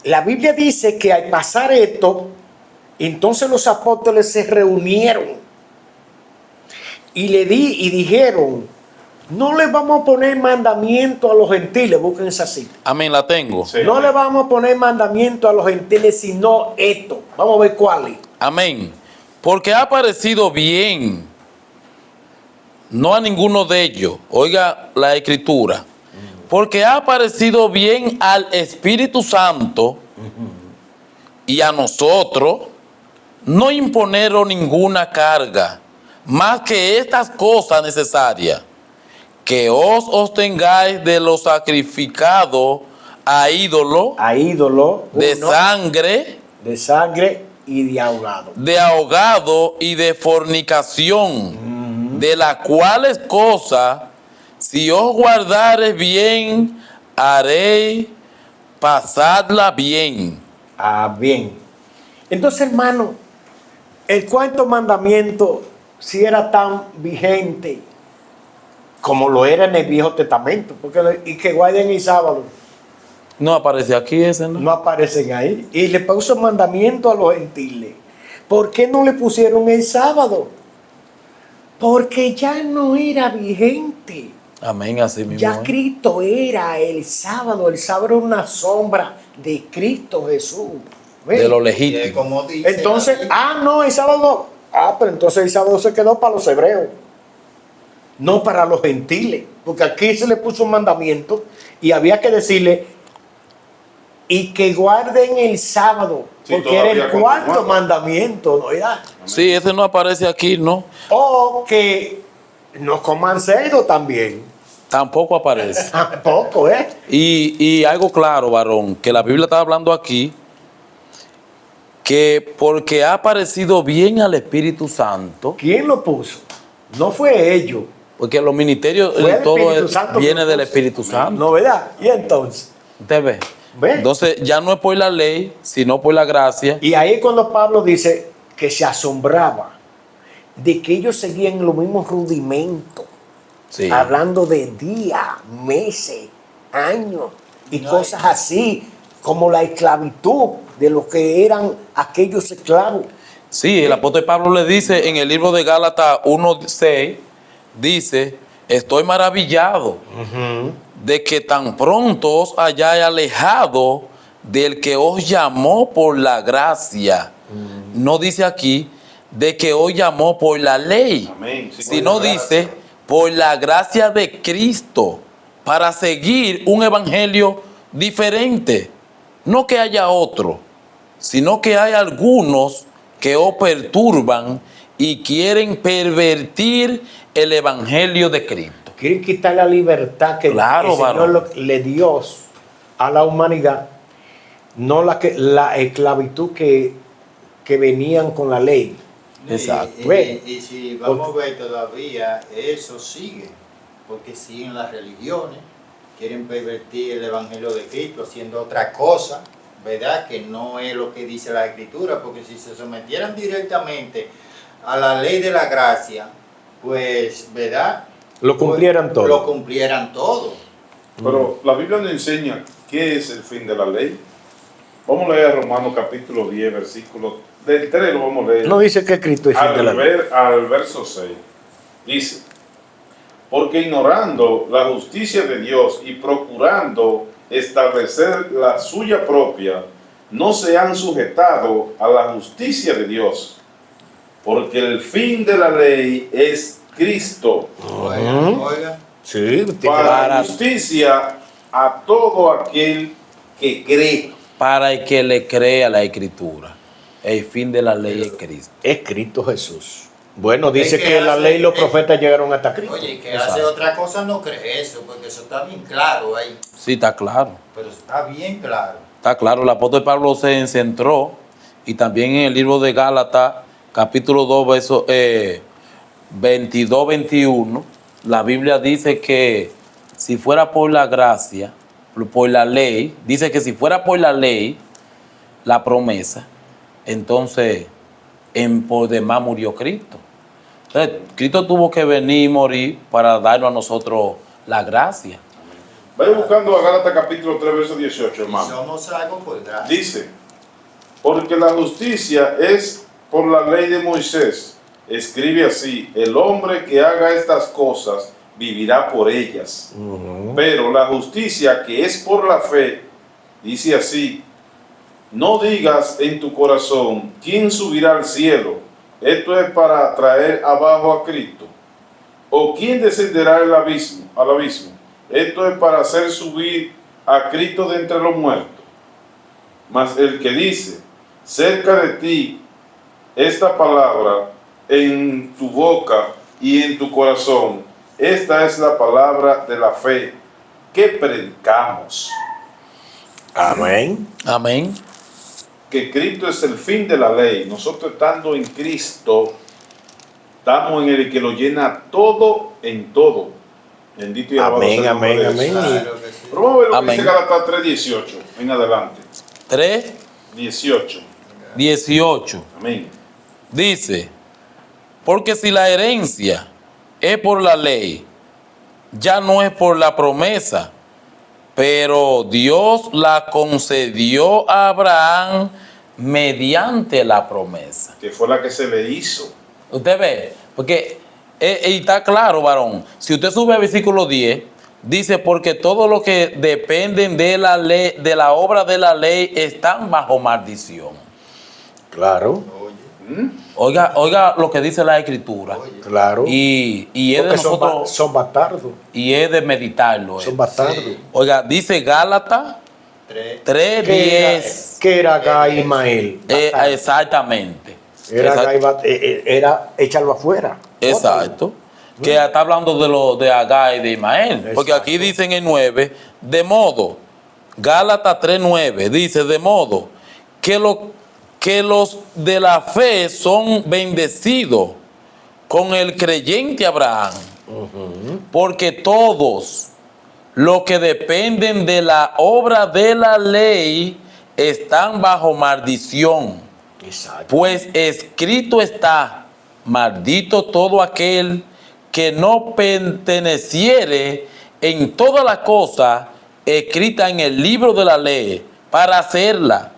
la Biblia dice que al pasar esto, entonces los apóstoles se reunieron y dijeron, no le vamos a poner mandamiento a los gentiles, busquen esa cita. Amén, la tengo. Sí. No le vamos a poner mandamiento a los gentiles, sino esto. Vamos a ver cuál es. Amén. Porque ha parecido bien, no a ninguno de ellos, oiga la escritura, porque ha parecido bien al Espíritu Santo y a nosotros no imponeros ninguna carga, más que estas cosas necesarias, que os tengáis de lo sacrificado a ídolo, de uno, sangre, y de ahogado. de ahogado y de fornicación, de las cuales cosas, si os guardareis bien, haréis pasadla bien. Ah, bien. Entonces, hermano, el cuarto mandamiento, si era tan vigente como lo era en el Viejo Testamento, y que guarden el sábado, No aparece aquí ese, ¿no? no aparecen ahí. Y le puso mandamiento a los gentiles. ¿Por qué no le pusieron el sábado? Porque ya no era vigente. Amén, así mismo. Ya Cristo era el sábado. El sábado era una sombra de Cristo Jesús. ¿Ve? De lo Y legítimo. es como dice Entonces, la no, el sábado no. Pero entonces el sábado se quedó para los hebreos, no para los gentiles. Porque aquí se le puso un mandamiento y había que decirle, y que guarden el sábado, Sí, porque era el todavía cuarto continuando. mandamiento, ¿no era? Sí, ese no aparece aquí, ¿no? O que no coman cerdo también. Tampoco aparece. Tampoco, ¿eh? Y algo claro, varón, que la Biblia está hablando aquí, que porque ha parecido bien al Espíritu Santo, ¿Quién lo puso? No fue ellos. porque los ministerios, Fue el todo Espíritu Santo viene que del puso. Espíritu Santo. ¿No, verdad? Y entonces, ¿Usted ve? ¿ve? Entonces ya no es por la ley, sino por la gracia. Y ahí cuando Pablo dice que se asombraba de que ellos seguían los mismos rudimentos, Sí. hablando de días, meses, años y No, cosas así, como la esclavitud de lo que eran aquellos esclavos. Sí, el apóstol Pablo le dice en el libro de Gálatas 1:6, dice, estoy maravillado de que tan pronto os hayáis alejado del que os llamó por la gracia. No dice aquí de que os llamó por la ley, Amén. Sí, sino por la dice gracia. por la gracia de Cristo, para seguir un evangelio diferente. No que haya otro, sino que hay algunos que os perturban y quieren pervertir el evangelio de Cristo. Quieren quitar la libertad que Claro, el Señor varón. le dio a la humanidad, no la esclavitud que venían con la ley. Exacto. Y si vamos a ver todavía, eso sigue, porque siguen las religiones, quieren pervertir el Evangelio de Cristo haciendo otra cosa, ¿verdad? Que no es lo que dice la Escritura, porque si se sometieran directamente a la ley de la gracia, pues, ¿verdad? Lo cumplieran todo. Lo cumplieran todo. Pero la Biblia nos enseña qué es el fin de la ley. Vamos a leer Romanos capítulo 10, versículo del 3, lo vamos a leer. No dice que Cristo es fin de la ley. Al verso 6. Dice, porque ignorando la justicia de Dios y procurando establecer la suya propia, no se han sujetado a la justicia de Dios, porque el fin de la ley es Cristo, Oigan, oigan. Sí, para justicia a todo aquel que cree. Para el que le crea la Escritura. El fin de la ley es Cristo. es Cristo Jesús. Bueno, dice Es que la hace- ley y los profetas llegaron hasta Cristo. Oye, que Exacto. hace otra cosa no cree eso, porque eso está bien claro ahí. Sí, está claro. Pero está bien claro. Está claro, el apóstol Pablo se centró y también en el libro de Gálatas, capítulo 2, verso 22-21, la Biblia dice que si fuera por la gracia, por la ley, dice que si fuera por la ley, la promesa, entonces por demás murió Cristo. Entonces, Cristo tuvo que venir y morir para darnos a nosotros la gracia. Vaya buscando a Gálatas capítulo 3, verso 18, Y hermano. somos salvos por gracia. Dice, porque la justicia es por la ley de Moisés. Escribe así, el hombre que haga estas cosas vivirá por ellas. Pero la justicia que es por la fe, dice así, no digas en tu corazón, ¿quién subirá al cielo? Esto es para traer abajo a Cristo. ¿O quién descenderá al abismo? Esto es para hacer subir a Cristo de entre los muertos. Mas el que dice, cerca de ti esta palabra en tu boca y en tu corazón, esta es la palabra de la fe que predicamos. Amén. Amén. Que Cristo es el fin de la ley. Nosotros estando en Cristo, estamos en el que lo llena todo en todo. Bendito y alabado Amén, sea el nombre amén, de Jesús. amén. Claro que sí. Pero vamos a ver lo que Amén. dice Gálatas 3:18 en adelante. 3:18. Amén. Dice, porque si la herencia es por la ley, ya no es por la promesa, pero Dios la concedió a Abraham mediante la promesa. Que fue la que se le hizo. Usted ve, porque y está claro, varón. Si usted sube al versículo 10, dice, porque todos los que dependen de la ley, de la obra de la ley, están bajo maldición. Claro, Oye, Oiga lo que dice la Escritura. oye. claro. Y es de Porque nosotros, son bastardos. y es de meditarlo. Son bastardos. Sí. Oiga, dice Gálatas 3. 3:10. ¿Qué era Gai Ismael? Bastardo. Exactamente. Era Exact- Gai, era échalo afuera. Exacto. Que está hablando de Agar y de Ismael. Porque aquí Exacto. dice en el 9, de modo, Gálatas 3:9, dice, de modo que los de la fe son bendecidos con el creyente Abraham. Porque todos los que dependen de la obra de la ley están bajo maldición. Exacto. Pues escrito está, maldito todo aquel que no perteneciere en todas las cosas escritas en el libro de la ley para hacerla.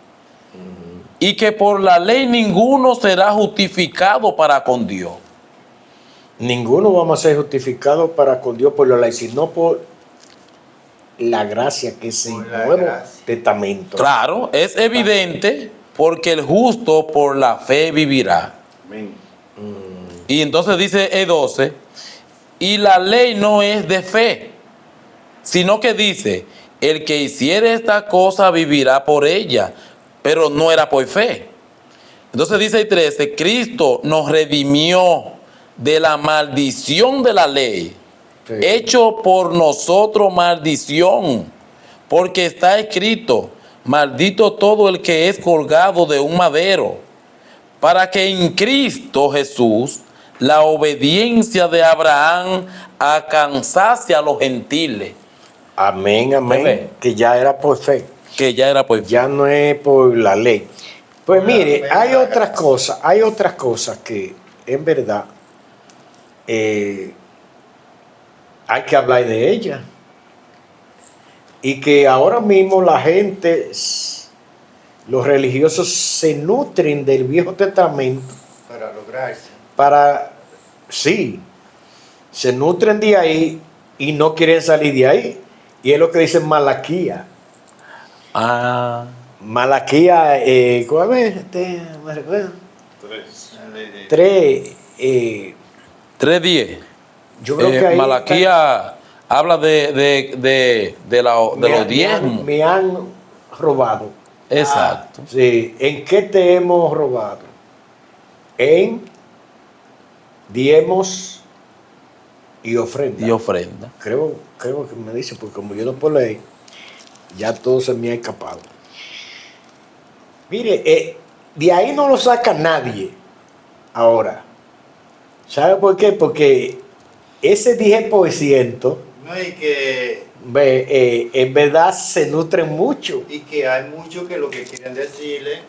Y que por la ley ninguno será justificado para con Dios. Ninguno vamos a ser justificados para con Dios por la ley, sino por la gracia que es el Por la Nuevo gracia. Testamento. Claro, es evidente porque el justo por la fe vivirá. Amén. Y entonces dice E12, y la ley no es de fe, sino que dice, el que hiciere esta cosa vivirá por ella, pero no era por fe. Entonces dice el 13, Cristo nos redimió de la maldición de la ley, Sí. hecho por nosotros maldición, porque está escrito, maldito todo el que es colgado de un madero, para que en Cristo Jesús la obediencia de Abraham alcanzase a los gentiles, Amén, Bebé. amén. Que ya era por fe, que ya era por fe. ya no es por la ley. Pues Bueno, mire, venga, hay otras gracias. cosas que en verdad hay que hablar de ellas. Y que ahora mismo la gente, los religiosos se nutren del Viejo Testamento Para lograrse. sí, se nutren de ahí y no quieren salir de ahí. Y es lo que dice Malaquía. Ah, Malaquía, ¿cuál es? Me recuerdo. 3. La ley de- 3, 3:10. yo creo que ahí Malaquía habla de los diezmos. me han robado. Exacto. Sí, ¿en qué te hemos robado? En diezmos y ofrenda. y ofrenda. Creo que me dice, porque como yo no puedo leer, ya todo se me ha escapado. Mire, de ahí no lo saca nadie ahora. ¿Sabe por qué? Porque ese 10%, No, y que en verdad se nutre mucho. hay muchos que lo que quieren decirle,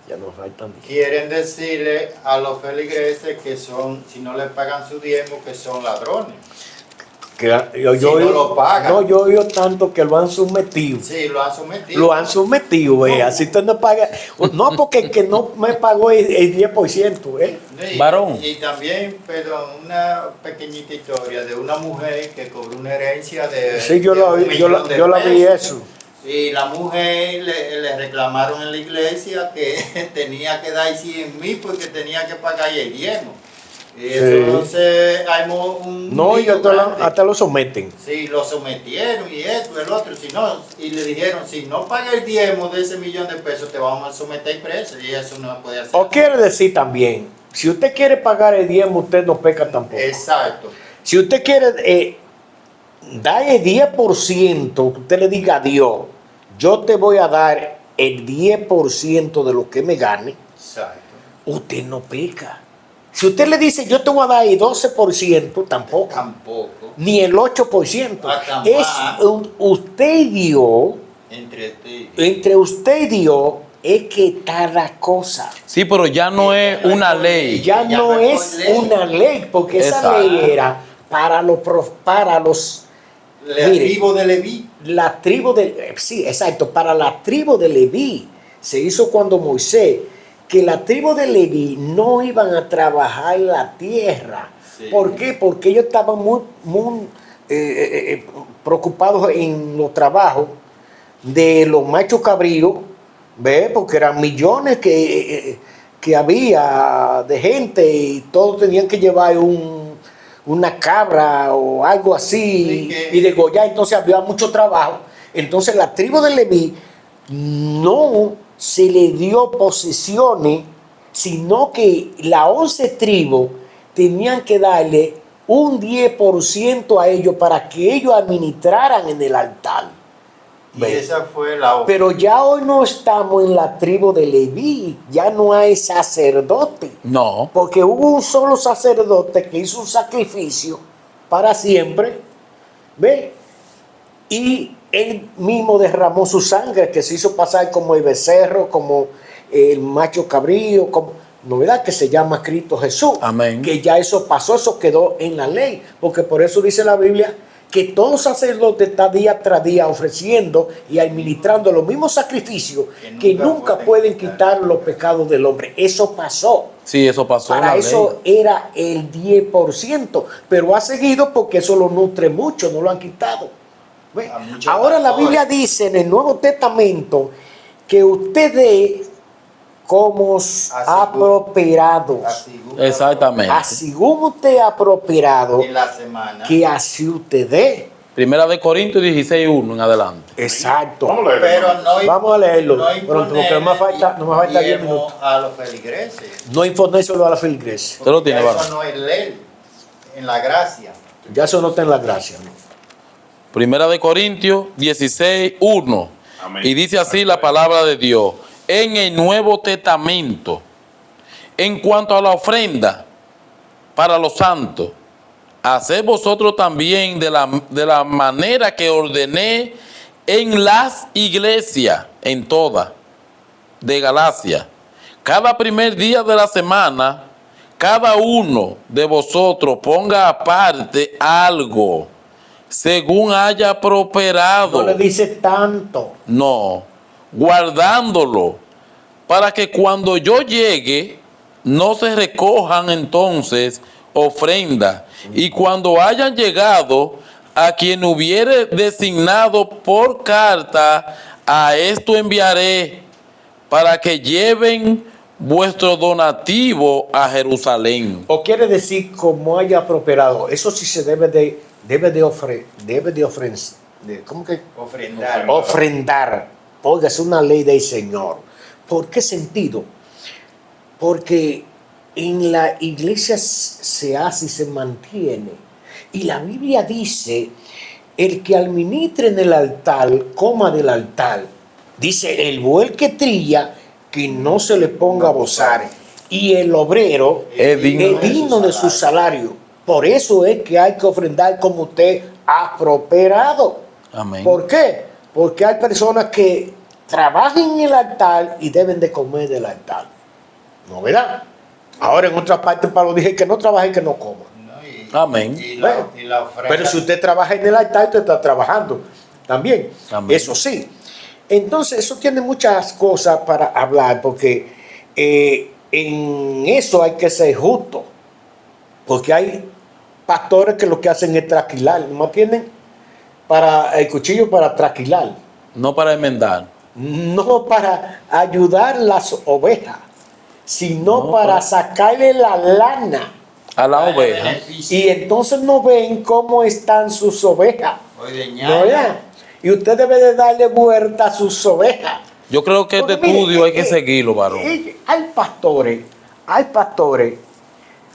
Ya nos faltan 10. quieren decirle a los feligreses que son, si no les pagan su diezmo, que son ladrones. Yo no lo pagan. No, yo oigo tanto que lo han sometido. Sí, lo han sometido. Lo han sometido, así usted no paga. No, porque el que no me pagó el 10%, Sí, Varón. Y también, perdón, una pequeñita historia de una mujer que cobró una herencia de. Sí, yo de la vi, 1 yo millón de la vi pesos. eso. Y la mujer le reclamaron en la iglesia que tenía que dar 100,000 porque tenía que pagar el diezmo. Y eso, Sí. entonces, hay un. No, y lío grande. hasta lo someten. Sí, lo sometieron y esto, el otro, si no, y le dijeron, si no paga el diezmo de ese 1 millón de pesos, te vamos a someter preso, y eso no puede hacer. O quiere decir también, si usted quiere pagar el diezmo, usted no peca tampoco. Exacto. Si usted quiere dar el 10%, usted le diga a Dios, yo te voy a dar el 10% de lo que me gane, Exacto. usted no peca. Si usted le dice, yo te voy a dar el 12%, tampoco. Tampoco. Ni el 8%. Hasta Es más. usted y Dios, Entre ti. entre usted y Dios, es que está la cosa. Sí, pero ya no es una ley. Ya Ya no no es es ley. una ley, porque esa Exacto. ley era para los La mire, tribu de Leví. la tribu de, sí, exacto, para la tribu de Leví se hizo cuando Moisés, que la tribu de Leví no iban a trabajar la tierra. Sí. ¿Por qué? Porque ellos estaban muy preocupados en los trabajos de los machos cabríos, ¿ve? Porque eran millones que había de gente y todos tenían que llevar una cabra o algo así y degollar, entonces había mucho trabajo. Entonces la tribu de Leví no se le dio posesiones, sino que las 11 tribus tenían que darle un 10% a ellos para que ellos administraran en el altar. Y Ve. esa fue la otra. Pero ya hoy no estamos en la tribu de Leví, ya no hay sacerdote. No. Porque hubo un solo sacerdote que hizo un sacrificio para siempre, ¿ve? Y él mismo derramó su sangre, que se hizo pasar como el becerro, como el macho cabrío, como, ¿no verdad? Que se llama Cristo Jesús. Amén. Que ya eso pasó, eso quedó en la ley. Porque por eso dice la Biblia que todo sacerdote está día tras día ofreciendo y administrando los mismos sacrificios que nunca pueden quitar los pecados del hombre. Eso pasó. Sí, eso pasó. Para en la eso ley. era el 10%, pero ha seguido porque eso lo nutre mucho, no lo han quitado. ¿Ve? A muchos Ahora la pastores. Biblia dice en el Nuevo Testamento que usted dé como ha prosperado. Exactamente. Así como usted ha prosperado, En la semana. que así usted dé. Primera de Corintios 16:1 en adelante. Exacto. Vamos a leer. Pero no, Vamos a leerlo. no Pronto, porque no me falta 10 diezmo minutos. a los feligreses. No informérselo a la feligresia. Usted lo tiene, Eso varón. no es ley en la gracia. Ya eso no está en la gracia, ¿no? Primera de Corintios 16:1. Amén. Y dice así la palabra de Dios. En el Nuevo Testamento, en cuanto a la ofrenda para los santos, haced vosotros también de la manera que ordené en las iglesias, en todas, de Galacia. Cada primer día de la semana, cada uno de vosotros ponga aparte algo, según haya prosperado. No le dice tanto. No, guardándolo, para que cuando yo llegue, no se recojan entonces ofrendas. Y cuando hayan llegado, a quien hubiere designado por carta, a esto enviaré, para que lleven vuestro donativo a Jerusalén. O quiere decir como haya prosperado. Eso sí se debe de ofrecer. ¿Cómo que? Ofrendar. Ofrendar. Oiga, es una ley del Señor. ¿Por qué sentido? Porque en la iglesia se hace y se mantiene. Y la Biblia dice, el que administre en el altar, coma del altar. Dice, el buey que trilla, que no se le ponga a bozar. Y el obrero Es digno de su salario. Por eso es que hay que ofrendar como usted ha prosperado. Amén. ¿Por qué? Porque hay personas que trabajan en el altar y deben de comer del altar. ¿No verdad? Ahora en otra parte Pablo dije que no trabaje y que no coma. ¿no? Amén. Y Bueno, la ofrenda. Pero si usted trabaja en el altar, usted está trabajando también. Amén. Eso sí. Entonces, eso tiene muchas cosas para hablar, porque en eso hay que ser justo. Porque hay pastores que lo que hacen es traquilar, no tienen para el cuchillo para traquilar, No para enmendar. no para ayudar las ovejas, sino No, para para- sacarle la lana. A la Dale oveja. beneficio. Y entonces no ven cómo están sus ovejas. Hoy de ¿No ñaña. verdad? Y usted debe de darle vuelta a sus ovejas. Yo creo que este Porque, mire, estudio hay que seguirlo, varón. hay pastores.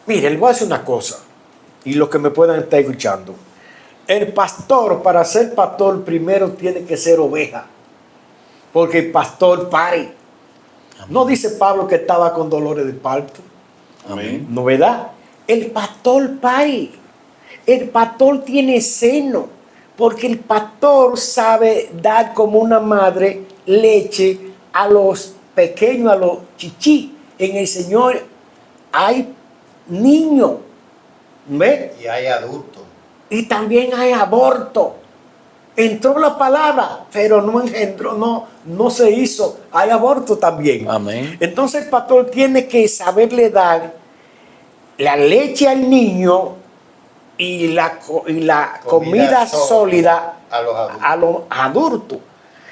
Mire, les voy a decir una cosa, y los que me puedan estar escuchando. El pastor, para ser pastor, primero tiene que ser oveja. Porque el pastor pare. ¿No dice Pablo que estaba con dolores de parto? Amén. ¿No verdad? El pastor pare. El pastor tiene seno. Porque el pastor sabe dar como una madre leche a los pequeños, a los chichí. En el Señor hay niños. ¿Ves? Y hay adultos. Y también hay aborto. Entró la palabra, pero no engendró, no se hizo. Hay aborto también. Amén. Entonces el pastor tiene que saberle dar la leche al niño y la comida sólida a los adultos. a los adultos.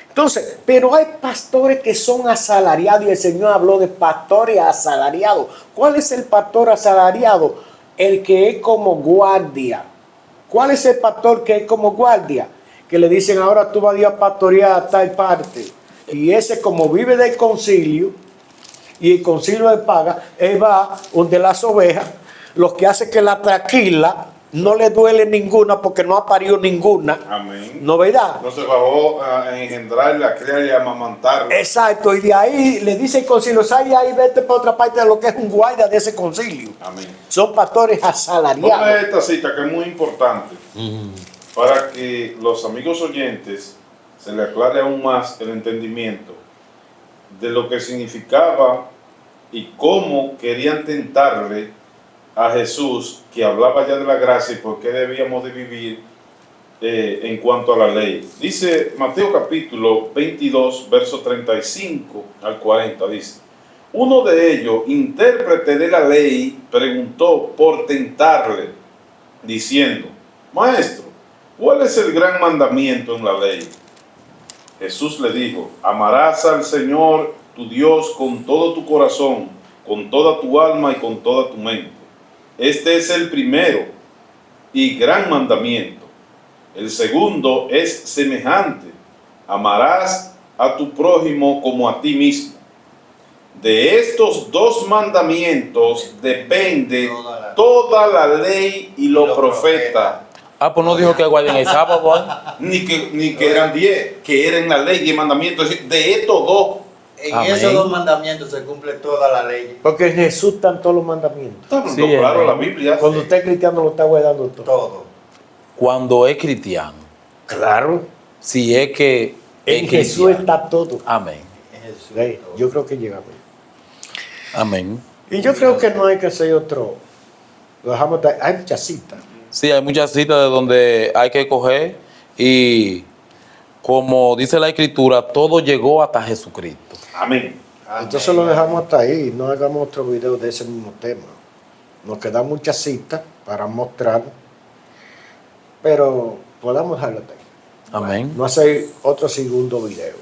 Entonces, pero hay pastores que son asalariados y el Señor habló de pastores asalariados. ¿Cuál es el pastor asalariado? El que es como guardia. ¿Cuál es el pastor que es como guardia? Que le dicen, ahora tú vas a ir a pastorear a tal parte. Y ese, como vive del concilio, y el concilio le paga, él va donde las ovejas, lo que hace que la tranquila, no le duele ninguna porque no ha parido ninguna. Amén. ¿No verdad? No se bajó a engendrarla, a criar y a amamantarla. Exacto, y de ahí le dice el concilio, sal ahí, vete para otra parte de lo que es un guardia de ese concilio. Amén. Son pastores Ponme asalariados. esta cita que es muy importante para que los amigos oyentes se le aclare aún más el entendimiento de lo que significaba y cómo querían tentarle a Jesús, que hablaba ya de la gracia y por qué debíamos de vivir en cuanto a la ley. Dice Mateo capítulo 22, verso 35 al 40, dice: uno de ellos, intérprete de la ley, preguntó por tentarle, diciendo: Maestro, ¿cuál es el gran mandamiento en la ley? Jesús le dijo: amarás al Señor tu Dios con todo tu corazón, con toda tu alma y con toda tu mente. Este es el primero y gran mandamiento. El segundo es semejante: amarás a tu prójimo como a ti mismo. De estos dos mandamientos depende toda la ley y los profetas. Ah, pues no dijo que guarden el sábado. ¿Eh? Ni que eran 10, que eran la ley, 10 mandamientos. Es decir, de estos dos. En Amén. esos dos mandamientos se cumple toda la ley. Porque en Jesús están todos los mandamientos. Está muy Sí, claro amén. la Biblia. Cuando usted es cristiano lo está guardando todo. Todo. Cuando es cristiano. Claro. Si es que En es Jesús cristiano. está todo. Amén. En Jesús, ¿Ve? todo. Yo creo que llegamos. Amén. Y yo creo que no hay que ser otro. Lo dejamos. Hay muchas citas. Sí, hay muchas citas de donde hay que coger y como dice la escritura, todo llegó hasta Jesucristo. Amén. Amén. Entonces lo dejamos hasta ahí. No hagamos otro video de ese mismo tema. Nos quedan muchas citas para mostrar. Pero podamos dejarlo hasta ahí. Amén. No hacer otro segundo video.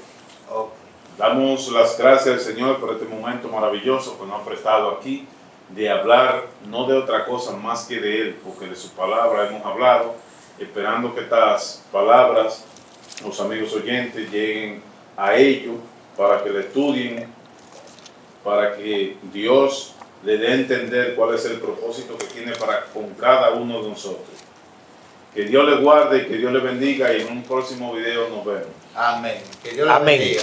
Ok. Damos las gracias al Señor por este momento maravilloso que nos ha prestado aquí, de hablar no de otra cosa más que de Él, porque de su palabra hemos hablado, esperando que estas palabras, los amigos oyentes, lleguen a ellos para que le estudien, para que Dios le dé a entender cuál es el propósito que tiene para con cada uno de nosotros. Que Dios le guarde y que Dios le bendiga y en un próximo video nos vemos. Amén. Que Dios le Amén. bendiga.